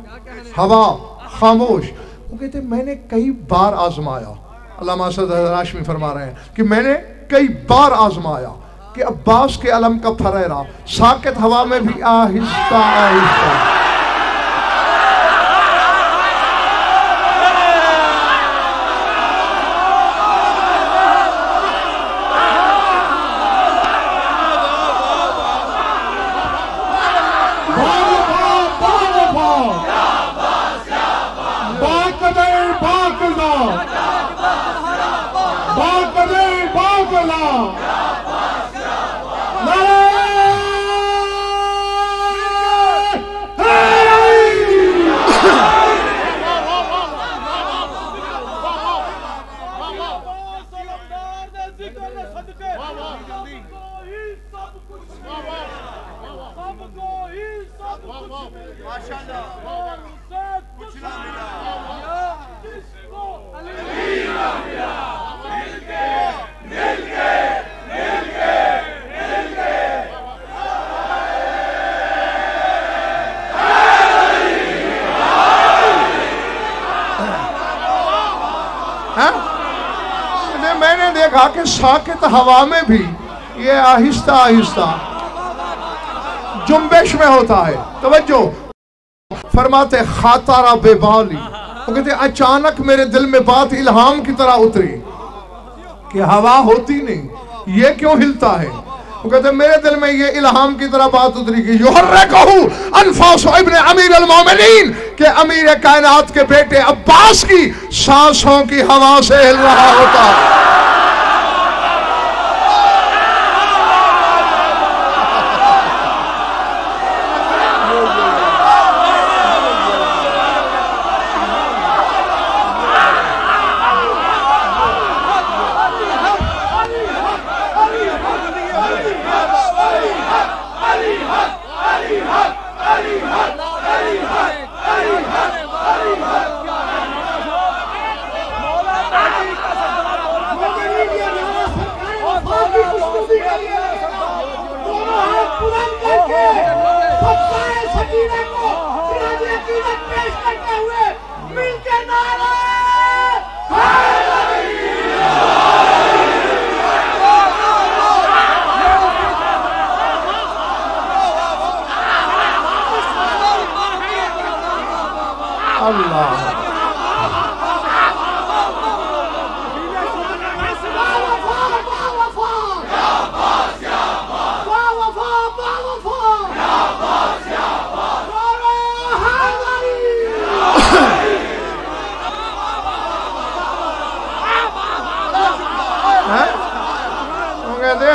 Speaker 1: हवा खामोश। वो कहते मैंने कई बार आजमाया, अल्लामा असद हाशमी फरमा रहे हैं कि मैंने कई बार आजमाया कि अब्बास के अलम का फरेरा साकित हवा में भी आहिस्ता आहिस्ता। मैंने देखा कि साकित हवा में भी ये आहिस्ता आहिस्ता जुम्बिश में होता है। तवज्जो फरमाते खातारा बेबाली, वो कहते अचानक मेरे दिल में बात इल्हाम की तरह उतरी कि हवा होती नहीं, ये क्यों हिलता है। वो कहते मेरे दिल में ये इल्हाम की तरह बात उतरी कि युहर्रिकुहु अनफासु इब्न अमीर अल-मोमिनीन, के अमीर कायनात के बेटे अब्बास की सांसों की हवा से हिल रहा होता है।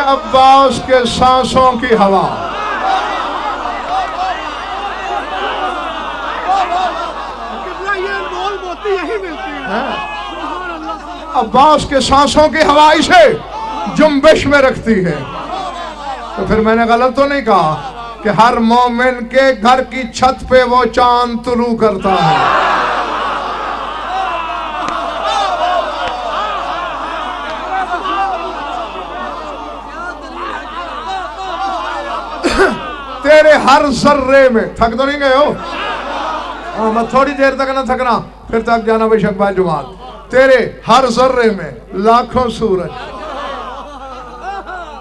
Speaker 1: अब्बास के सांसों की हवा। अब्बास के सांसों की हवा इसे जुम्बिश में रखती है। तो फिर मैंने गलत तो नहीं कहा कि हर मोमिन के घर की छत पे वो चांद तुलू करता है। तेरे हर जर्रे में, थक तो नहीं गए हो? हाँ, मैं थोड़ी देर तक ना थकना, फिर तक जाना बेशक भाई जुमात। तेरे हर जर्रे में लाखों सूरज,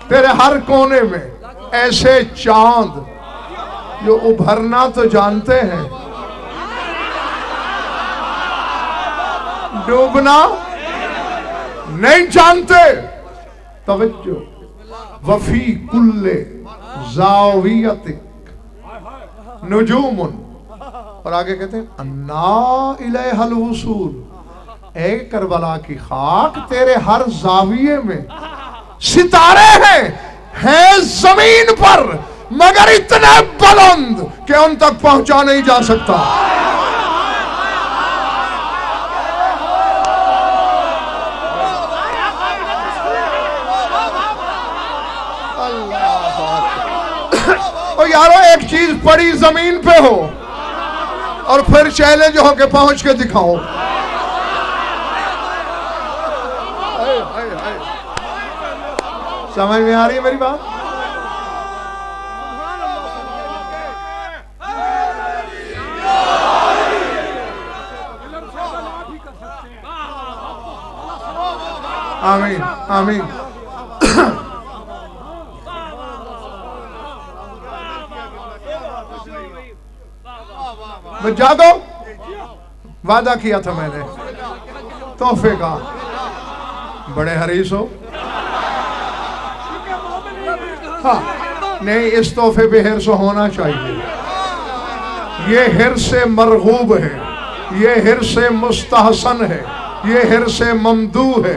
Speaker 1: तेरे हर कोने में ऐसे चांद जो उभरना तो जानते हैं, डूबना नहीं जानते। तवज्जो वफी कुल्ले ज़ावियतिक नुजूमुन, और आगे कहते हैं अन्ना इलैहल वसूल, ए करबला की खाक तेरे हर जाविये में सितारे हैं जमीन पर, मगर इतने बुलंद कि उन तक पहुंचा नहीं जा सकता। और यारो एक चीज पड़ी जमीन पे हो और फिर चैलेंज हो के पहुंच के दिखाओ। समझ में आ रही है मेरी बात? आमीन आमीन। मैं जागो, वादा किया था मैंने तोहफे का, बड़े हरीस हो। हाँ नहीं, इस तोहफे पे हिर्स होना चाहिए। ये हिर्स मरगूब है, ये हिर्स मुस्तहसन है, ये हिर्स ममदू है,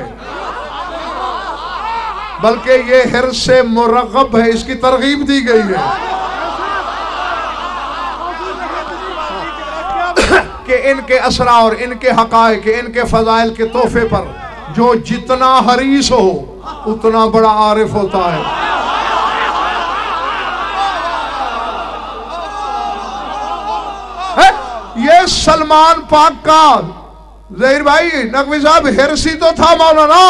Speaker 1: बल्कि ये हिर्स मुरग़ब है, इसकी तरगीब दी गई है कि इनके असरार, इनके हक़ाइक़, इनके फ़ज़ाइल के तोहफे पर जो जितना हरीस हो उतना बड़ा आरिफ होता है। ये सलमान पाक का, ज़हीर भाई नकवी साहब, हिरसी तो था मौलाना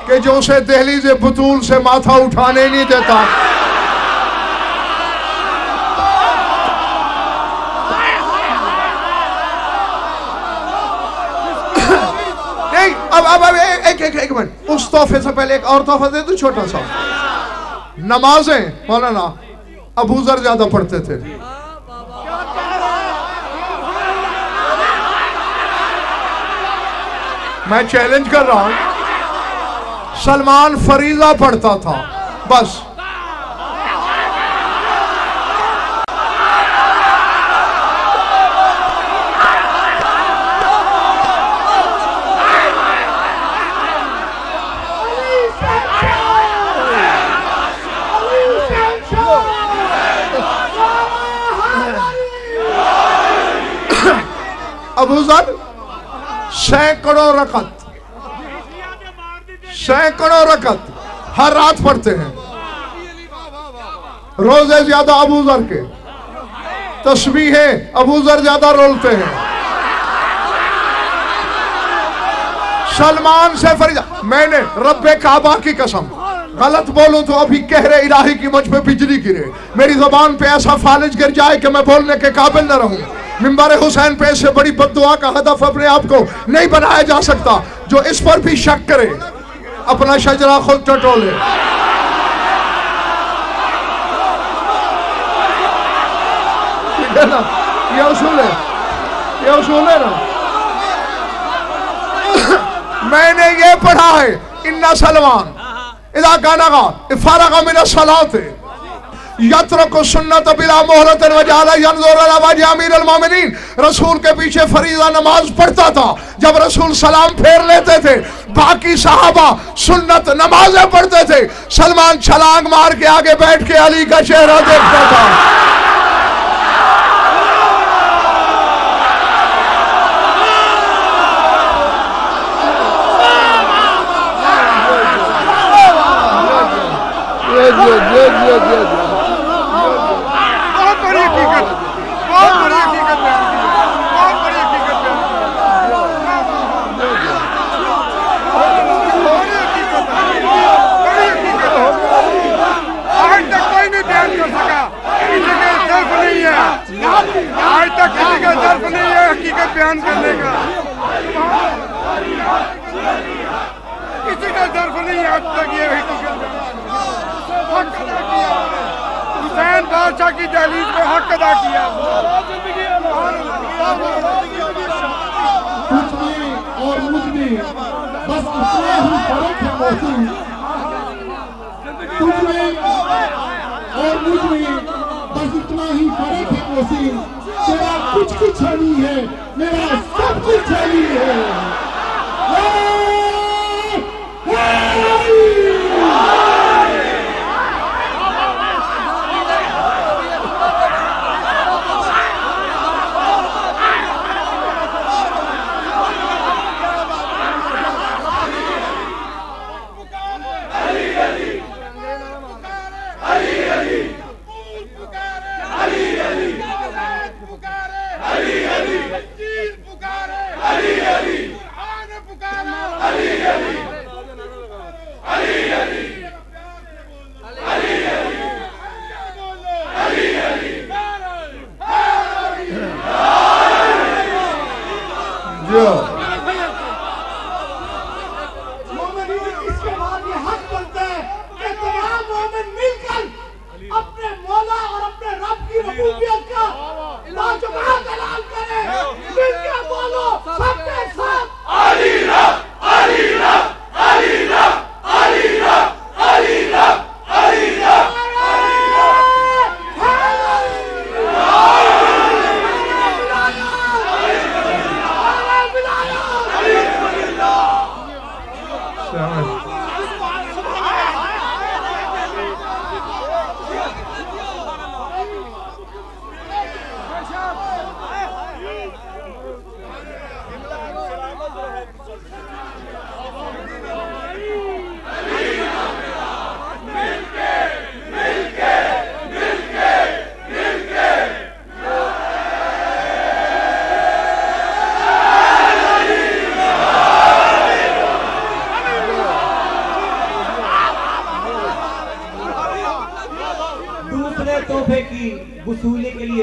Speaker 1: कि जो उसे दहलीज़ बुतूल से माथा उठाने नहीं देता। नहीं, अब एक मिनट, उस तोहफे से पहले एक और तोहफा दे दो छोटा सा। नमाजें मौलाना अबू ज़र ज्यादा पढ़ते थे। मैं चैलेंज कर रहा हूं, सलमान फरीजा पढ़ता था बस। अबू ज़र सैकड़ों रकत हर रात पढ़ते हैं। रोजे ज्यादा अबू ज़र के, तस्बीहें अबू ज़र ज्यादा रोलते हैं। सलमान से फरीदा, मैंने रब्बे काबा की कसम गलत बोलूं तो अभी कहरे इलाही की मुझ पे बिजली गिरे, मेरी जुबान पे ऐसा फालिज गिर जाए कि मैं बोलने के काबिल न रहूं। मिंबर हुसैन पे इससे बड़ी बद्दुआ का हदफ अपने आप को नहीं बनाया जा सकता। जो इस पर भी शक करे अपना शजरा खुद टटोले। ठीक है ना, ये उसूल है, ये उसूल है ना। मैंने ये पढ़ा है, इन्ना सलमान इदा गाना फारगा मिन सलाते यत्रको सुन्नत बिला मोहलत वजाला यंजुर अला वजह अमीरुल मोमिनीन। रसूल के पीछे फरीज़ा नमाज पढ़ता था, जब रसूल सलाम फेर लेते थे बाकी सहाबा सुन्नत नमाजें पढ़ते थे। सलमान छलांग मार के आगे बैठ के अली का चेहरा देखता था।
Speaker 4: आज तक किसी का दर्द नहीं है हकीकत बयान करने का, किसी का दर्द नहीं है आज तक ये हकीकत। हक अदा किया हुसैन बादशाह की दहलीज में, हक अदा किया।
Speaker 3: कुछ में और मुझ में बस उतना ही फर्क है मौसम, कुछ में और मुझ में बस इतना ही फर्क है मौसम। तेरा कुछ कुछ हली है, मेरा सब कुछ हली है।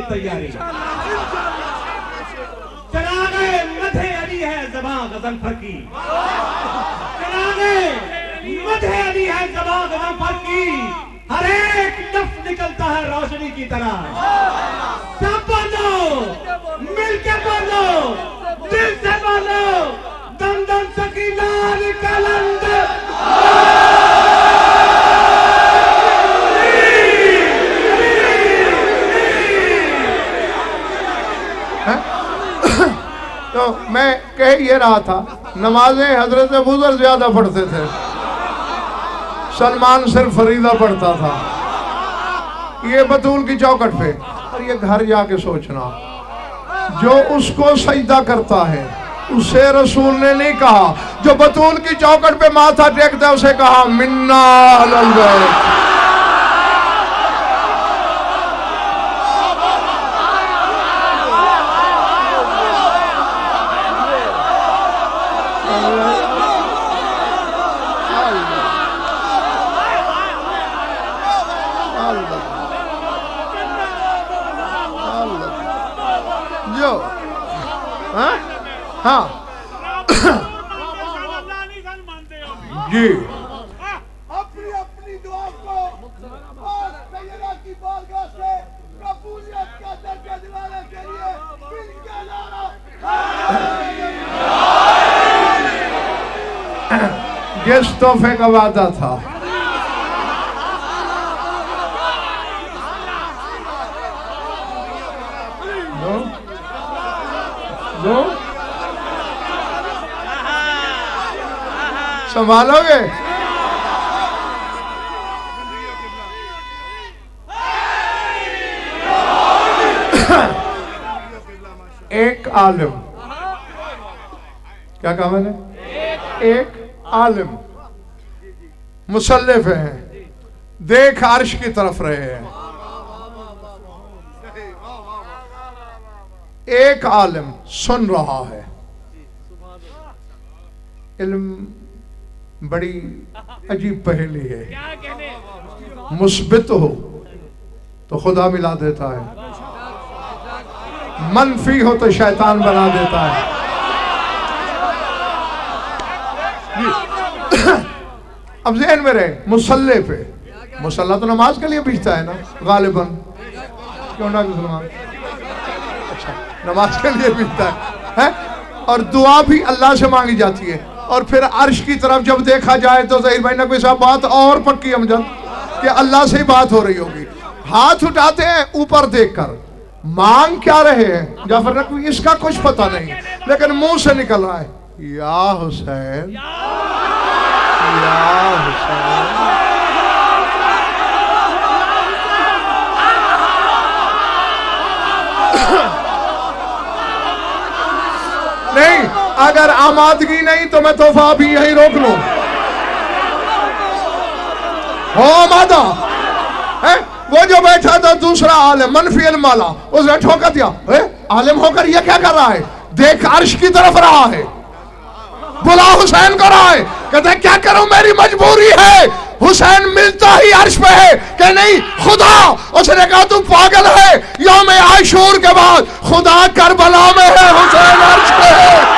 Speaker 2: तैयारी। चरागे मधे अली है ज़बां गज़नफ़र की, चरागे मधे अली है ज़बां गज़नफ़र की, हर एक लफ्ज़ निकलता है रोशनी की तरह। सब बोलो, मिलकर बोलो, दिल से बोलो, दम दम सकीना कलंदर।
Speaker 1: तो मैं कह ये रहा था, नमाजें हजरत अबूज़र ज्यादा पढ़ते थे, सलमान सिर्फ फरीदा पढ़ता था। ये बतूल की चौखट पे, और ये घर जाके सोचना, जो उसको सजदा करता है उससे रसूल ने नहीं कहा, जो बतूल की चौखट पे माथा टेकता है उसे कहा मिन्ना अलल बैत। जो हाँ जी
Speaker 4: अपनी अपनी दुआ को और सैयदा की बारगाह से कबूलियत का दर्जा दिलाने के लिए मिलकर नारा
Speaker 1: जिस तोहफे का वादा था, संभालोगे? एक आलिम, क्या कहा मैंने? एक आलिम मुसल्लिफ है, देख अर्श की तरफ रहे हैं। एक आलिम सुन रहा है। इल्म बड़ी अजीब पहेली है, मुस्बित हो तो खुदा मिला देता है, मनफी हो तो शैतान बना देता है। अब ज़हन में रहे, मुसल्ले पे, मुसल्ला तो नमाज के लिए बिछता है ना गालिबन, क्यों ना मुसलमान? अच्छा, नमाज के लिए बिछता है? और दुआ भी अल्लाह से मांगी जाती है। और फिर अर्श की तरफ जब देखा जाए तो ज़हीर भाई नकवी साहब बात और पक्की अमजद कि अल्लाह से ही बात हो रही होगी। हाथ उठाते हैं ऊपर देखकर, मांग क्या रहे हैं जाफर नकवी इसका कुछ पता नहीं, लेकिन मुंह से निकल रहा है या हुसैन, या हुसैन। नहीं, अगर आमादगी नहीं तो मैं तोहफा भी यही रोक लूं। हो आमादा है वो जो बैठा था दूसरा आलिम मनफी इल्म वाला, उसने ठोका दिया, आलिम होकर ये क्या कर रहा है? देख अर्श की तरफ रहा है, बुला हुसैन को रहा है, कहते क्या करूं मेरी मजबूरी है। हुसैन मिलता ही अर्श पे है कि नहीं खुदा। उसने कहा तू पागल है, यौम आशूर के बाद खुदा करबला में है, हुसैन अर्श पे है।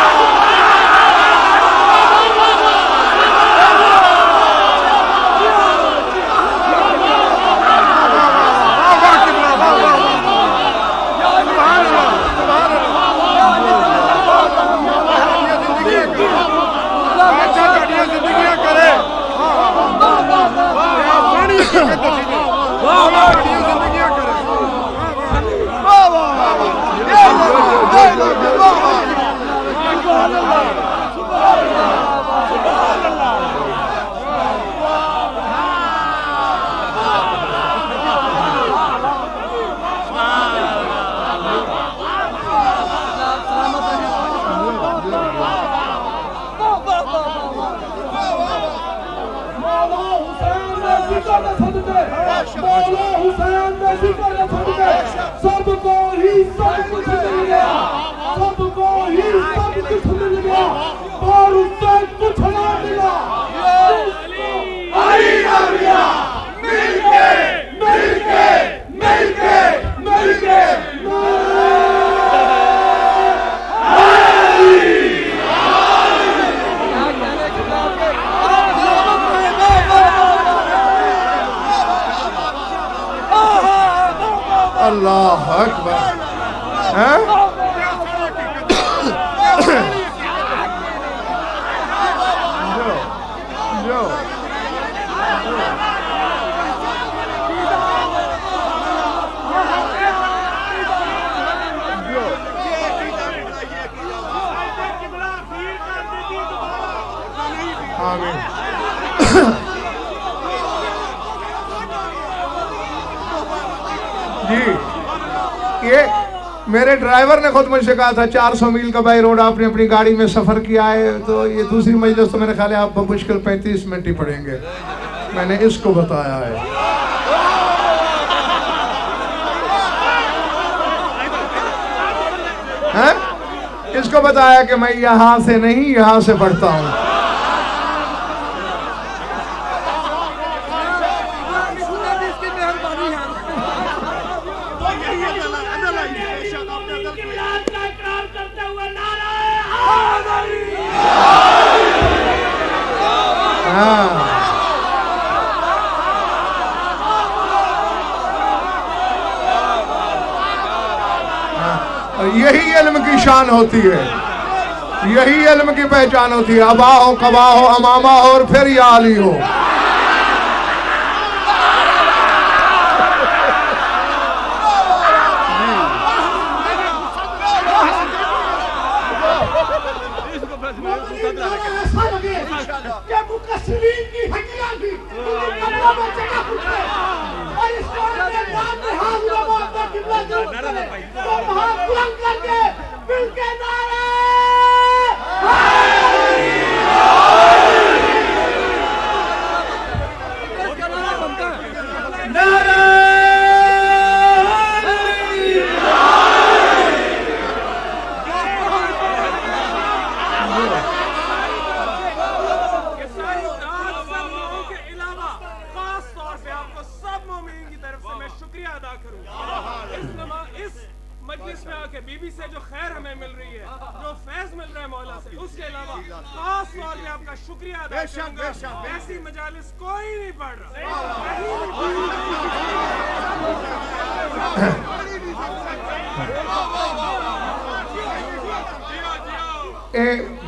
Speaker 1: अकबर। हैं? जो आमीन। जी, ये मेरे ड्राइवर ने खुद मुझसे कहा था 400 मील का बाई रोड आपने अपनी गाड़ी में सफर किया है, तो ये दूसरी मजलिस तो मेरे ख्याल है आप मुश्किल 35 मिनट ही पड़ेंगे। मैंने इसको बताया है। हैं? इसको बताया कि मैं यहाँ से नहीं यहाँ से पढ़ता हूँ। यही इल्म की शान होती है, यही इल्म की पहचान होती है। अबा हो, कबा हो, अमामा हो और फिर या अली हो।
Speaker 5: बीबी से जो खैर हमें मिल रही है, जो फैज मिल रहा है मौला से, उसके अलावा खास तौर पे आपका शुक्रिया अदा करूंगा। ऐसी मजालिस कोई नहीं पढ़ रहा।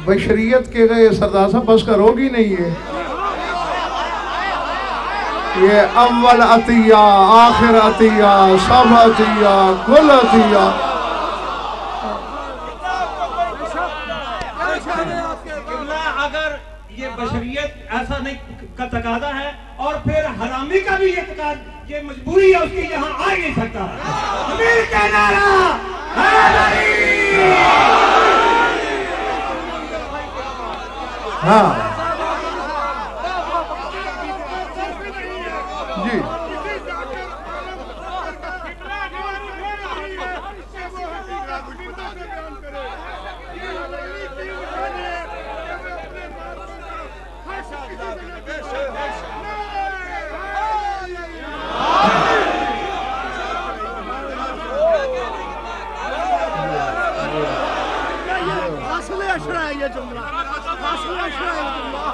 Speaker 1: बशरियत के गए सरदार साहब बस का रोग ही नहीं है। ये अव्वल अतिया, आखिर अतिया, सब अतिया, कुल अतिया।
Speaker 2: अगर ये बशरियत ऐसा नहीं का तकादा है और फिर हरामी का भी ये मजबूरी है उसकी, यहाँ आ ही नहीं सकता। अमीर का नारा
Speaker 1: हाँ जी।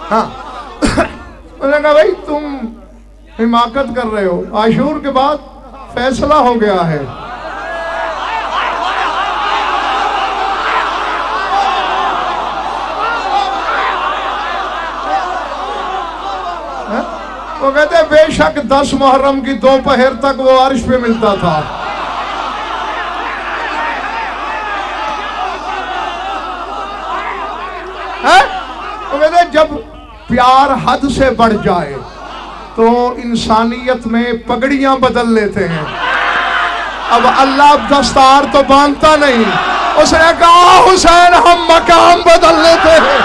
Speaker 1: हाँ उन्होंने कहा भाई तुम हिमाकत कर रहे हो, आशूर के बाद फैसला हो गया है। वो कहते बेशक 10 मुहर्रम की दोपहर तक वो अर्श पे मिलता था। वो कहते जब प्यार हद से बढ़ जाए तो इंसानियत में पगड़ियां बदल लेते हैं। अब अल्लाह दस्तार तो बांधता नहीं, उसने कहा हुसैन हम मकाम बदल लेते हैं।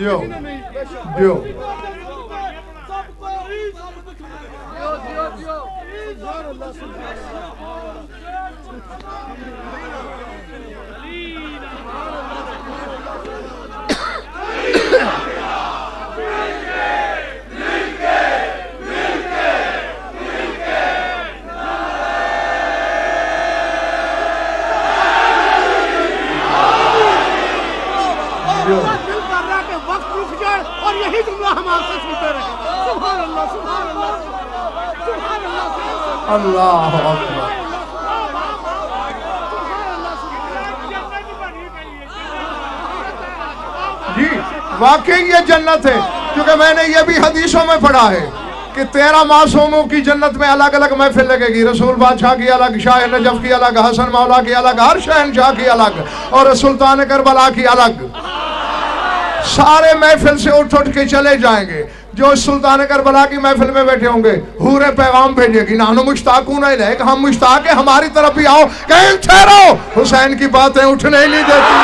Speaker 1: जो जो
Speaker 6: और यही जुमला हम आपसे सुनते रहे। सुभान अल्लाह, सुभान अल्लाह, सुभान अल्लाह,
Speaker 1: अल्लाह अकबर। जी वाकई ये जन्नत है, क्योंकि मैंने ये भी हदीसों में पढ़ा है कि 13 मासूमों की जन्नत में अलग अलग महफिल लगेगी। रसूल बादशाह की अलग, शाह नजफ की अलग, हसन मौला की अलग, हर शहनशाह की अलग और सुल्तान करबला की अलग। सारे महफिल से उठ उठ के चले जाएंगे। जो सुल्तान करबला की महफिल में बैठे होंगे, हूरे पैगाम भेजेगी, नानो मुश्ताकून इलैक, हम मुश्ताक है, हमारी तरफ भी आओ। कहीं ठहरो, हुसैन की बातें उठने ही नहीं देती।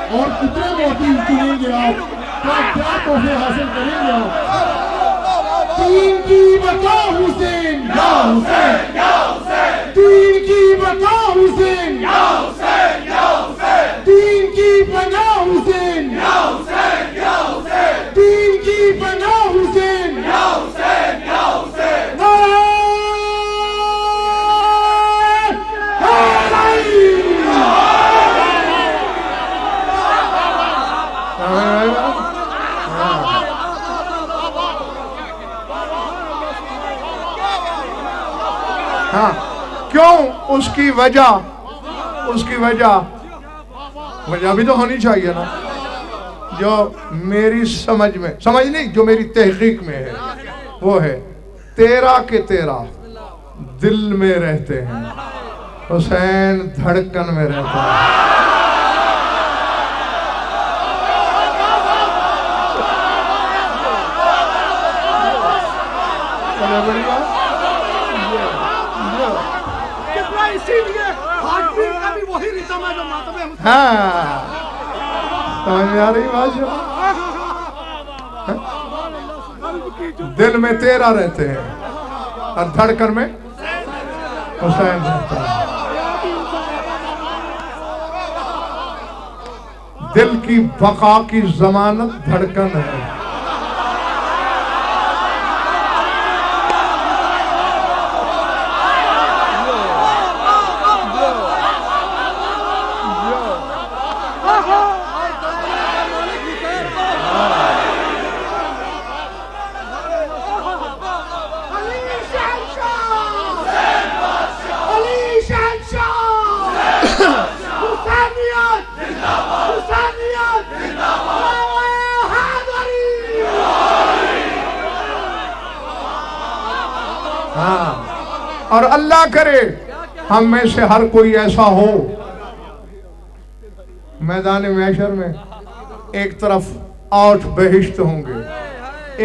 Speaker 3: और कितने मोती चुनेंगे आप, क्या तोहफे हासिल करेंगे आप। दीन की बका हुसैन, या हुसैन, या हुसैन। दीन की बका हुसैन, या हुसैन, या हुसैन। दीन की बना हुसैन, या हुसैन, या हुसैन। दीन की बना हुसैन, या हुसैन, या हुसैन।
Speaker 1: हाँ, क्यों? उसकी वजह भी तो होनी चाहिए ना, जो मेरी समझ नहीं, जो मेरी तहकीक में है वो है 13 के 13 दिल में रहते हैं, हुसैन धड़कन में रहता है।
Speaker 6: इसीलिए हार्टबीट का भी वही रिदम है जो मातम है।
Speaker 1: हाँ, समझ में आ रही बात? दिल में 13 रहते हैं और धड़कन में हुसैन रहता है। दिल की बका की जमानत धड़कन है। और अल्लाह करे हम में से हर कोई ऐसा हो, मैदान महशर में एक तरफ 8 बहिश्त होंगे,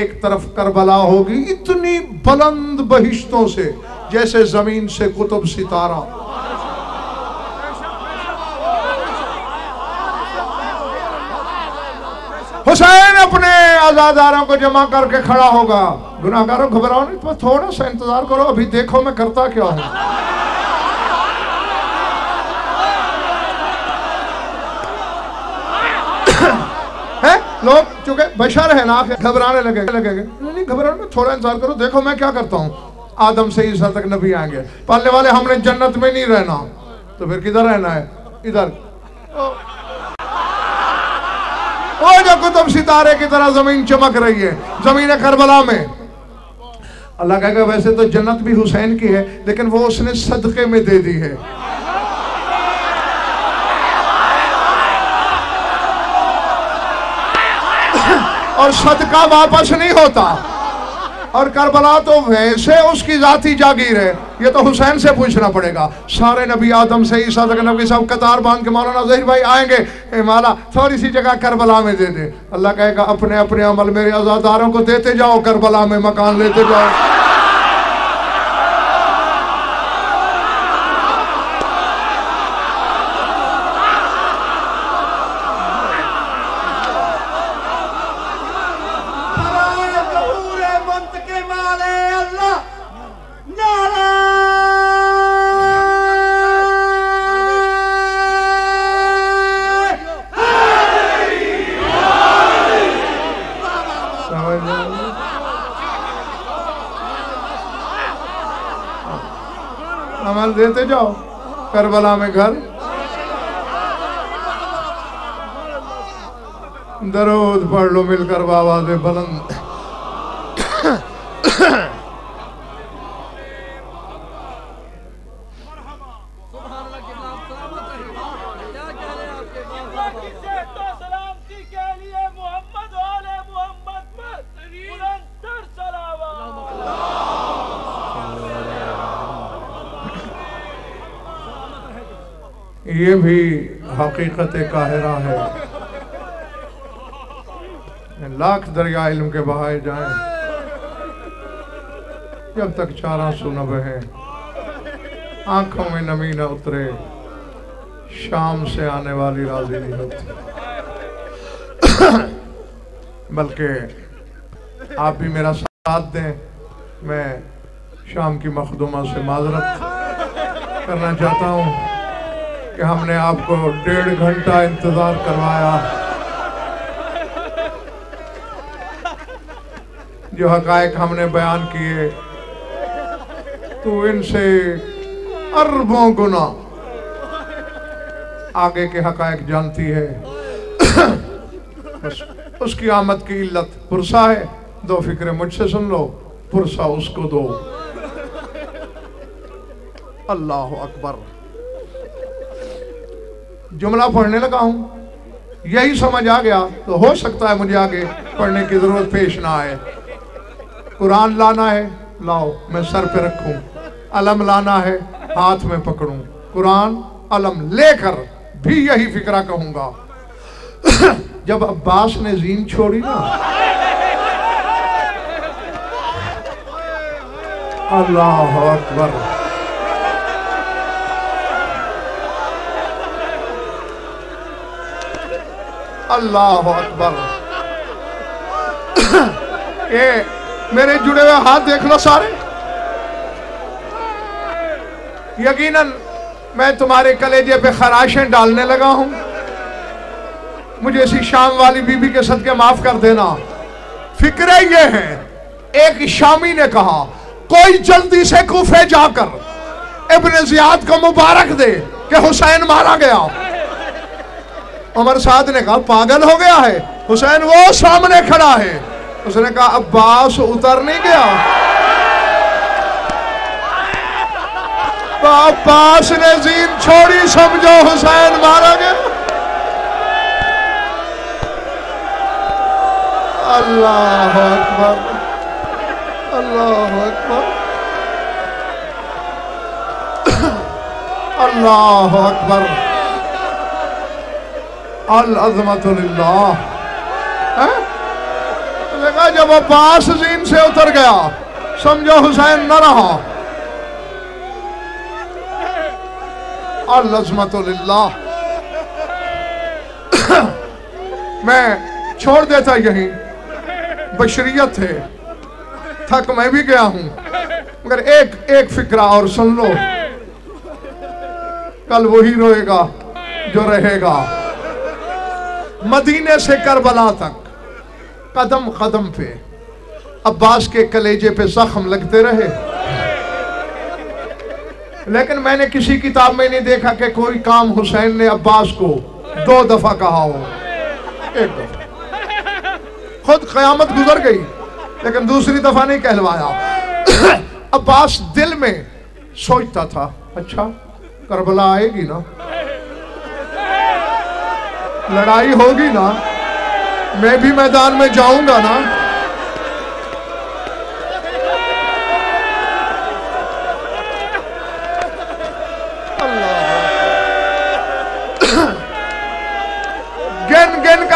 Speaker 1: एक तरफ करबला होगी, इतनी बुलंद बहिश्तों से जैसे जमीन से कुतुब सितारा। हुसैन अपने आजादारों को जमा करके खड़ा होगा। गुनाहगारों घबराओ नहीं, तो थोड़ा सा इंतजार करो, अभी देखो मैं करता क्या हूं। है लोग चूंकि बशर है ना, घबराने लगेंगे। नहीं घबराने, थोड़ा इंतजार करो, देखो मैं क्या करता हूँ। आदम से ईसा तक नबी आएंगे, पालने वाले हमने जन्नत में नहीं रहना, तो फिर किधर रहना है? इधर। वो जो कुतुब सितारे की तरह जमीन चमक रही है, जमीन करबला में। अल्लाह कहेगा वैसे तो जन्नत भी हुसैन की है, लेकिन वो उसने सदके में दे दी है। और सदका वापस नहीं होता। और करबला तो वैसे उसकी जाती जागीर है, ये तो हुसैन से पूछना पड़ेगा। सारे नबी आदम से ईसा तक नबी सब कतार बांध के मौलाना ज़हीर भाई आएंगे, मौला थोड़ी सी जगह करबला में दे दे। अल्लाह कहेगा अपने अपने अमल मेरे आज़ादारों को देते जाओ, करबला में मकान लेते जाओ। अमल देते जाओ, करबला में घर। दरूद पढ़ लो मिलकर बावाज़े बुलंद। ये भी हकीकत काहिरा है। लाख दरिया इल्म के बहाए जाएं, जब तक चार आंसू न बहे, आंखों में नमी न उतरे, शाम से आने वाली राजी नहीं होती। बल्कि आप भी मेरा साथ दें। मैं शाम की मखदूमा से माजरत करना चाहता हूँ कि हमने आपको 1.5 घंटा इंतजार करवाया। जो हकायक हमने बयान किए तो इनसे अरबों गुना आगे के हकायक जानती है। बस उसकी आमद की इल्लत पुरसा है। 2 फिक्रे मुझसे सुन लो, पुरसा उसको दो। अल्लाह अकबर। जुमला पढ़ने लगा हूं, यही समझ आ गया तो हो सकता है मुझे आगे पढ़ने की जरूरत पेश ना आए। कुरान लाना है, लाओ, मैं सर पे रखूं। अलम लाना है, हाथ में पकड़ूं। कुरान अलम लेकर भी यही फिक्रा कहूंगा। जब अब्बास ने जीन छोड़ी ना, अल्लाह अकबर, अल्लाह अकबर। ये मेरे जुड़े हुए हाथ देख लो सारे। यकीनन मैं तुम्हारे कलेजे पे खराशें डालने लगा हूं। मुझे इसी शाम वाली बीबी के सदके माफ कर देना। फिक्रे ये है, एक शामी ने कहा कोई जल्दी से कूफे जाकर इब्ने जियाद को मुबारक दे कि हुसैन मारा गया। उमर साद ने कहा पागल हो गया है, हुसैन वो सामने खड़ा है। उसने कहा अब्बास उतर नहीं गया। तो अब्बास ने जीन छोड़ी, समझो हुसैन मारा गया। अल्लाह अकबर, अल्लाह अकबर, अल्लाह अकबर। अल अज़मतु लिल्लाह। देखा जब अब्बास जीन से उतर गया, समझो हुसैन न रहा। अल अज़मतु लिल्लाह। मैं छोड़ देता यहीं, बशरियत है, थक मैं भी गया हूं, मगर एक फिक्रा और सुन लो। कल वही रोएगा जो रहेगा। मदीने से करबला तक कदम कदम पे अब्बास के कलेजे पे जख्म लगते रहे, लेकिन मैंने किसी किताब में नहीं देखा कि कोई काम हुसैन ने अब्बास को 2 दफा कहा हो। 1 दफा खुद क़यामत गुजर गई, लेकिन दूसरी दफा नहीं कहलवाया। अब्बास दिल में सोचता था, अच्छा करबला आएगी ना, लड़ाई होगी ना, मैं भी मैदान में जाऊंगा ना।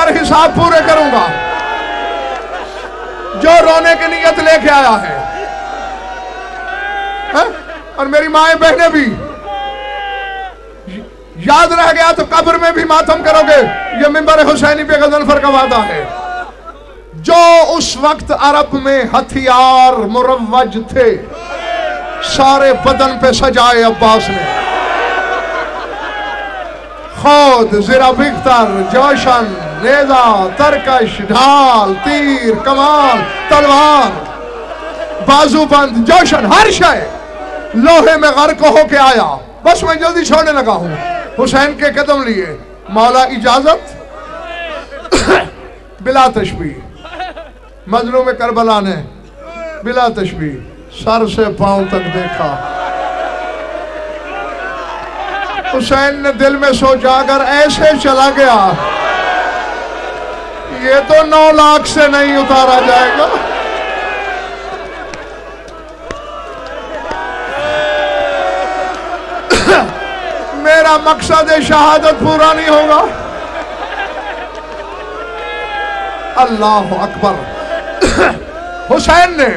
Speaker 1: पर हिसाब पूरे करूंगा। जो रोने की नीयत लेके आया है, और मेरी माएं बहनें भी, याद रह गया तो कब्र में भी मातम करोगे। ये मिंबर हुसैनी पे गजनफर का वादा है। जो उस वक्त अरब में हथियार मुरव्वज थे, सारे बदन पे सजाए अब्बास ने। खुद ज़रा बिख्तर, जोशन, नेजा, तरकश, ढाल, तीर, कमान, तलवार, बाजूबंद, जोशन, हर शय लोहे में गर्क होके आया। बस मैं जल्दी छोड़ने लगा हूं। हुसैन के कदम लिए, मौला इजाजत बिला तशबीह। मजलूम करबला ने बिला तशबीह सर से पांव तक देखा। हुसैन ने दिल में सोचा अगर ऐसे चला गया ये तो 9 लाख से नहीं उतारा जाएगा। मेरा मकसद शहादत पूरा नहीं होगा। अल्लाह अकबर। हुसैन ने,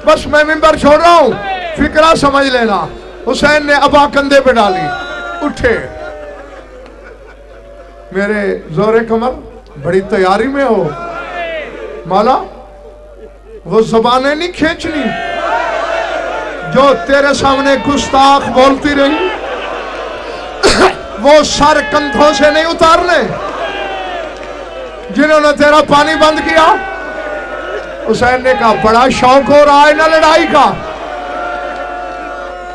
Speaker 1: बस मैं मिंबर छोड़ रहा हूं, फिक्रा समझ लेना। हुसैन ने अबा कंधे पे डाली, उठे। मेरे जोरे कमर, बड़ी तैयारी में हो मौला। वो ज़बानें नहीं खींचनी जो तेरे सामने गुस्ताख बोलती रही, वो सर कंधों से नहीं उतारने जिन्होंने तेरा पानी बंद किया। हुसैन ने कहा बड़ा शौक हो रहा है ना लड़ाई का।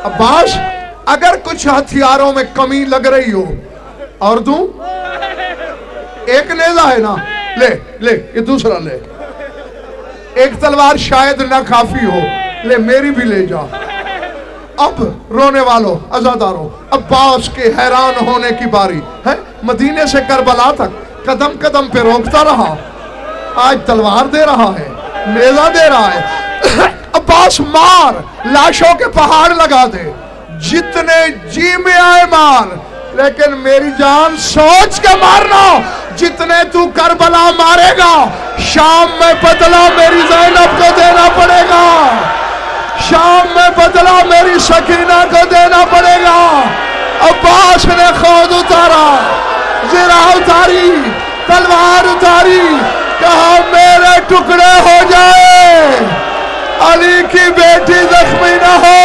Speaker 1: अब्बास, अगर कुछ हथियारों में कमी लग रही हो और दूं, एक नेजा है ना, ले ले, ये दूसरा ले। एक तलवार शायद ना काफी हो, ले मेरी भी ले जा। अब रोने वालों, अज़ादारों, अब्बास के हैरान होने की बारी है। मदीने से करबला तक कदम कदम पे रोकता रहा, आज तलवार दे रहा है, नेजा दे रहा है। अब्बास मार, लाशों के पहाड़ लगा दे, जितने जी में आए मार, लेकिन मेरी जान सोच के मारना, जितने तू करबला मारेगा शाम में बदला मेरी ज़ैनब को देना पड़ेगा, शाम में बदला मेरी सकीना को देना पड़ेगा। अब्बास ने खुद उतारा, ज़रा उतारी, तलवार उतारी, कहा मेरे टुकड़े हो जाए, अली की बेटी जख्मी ना हो।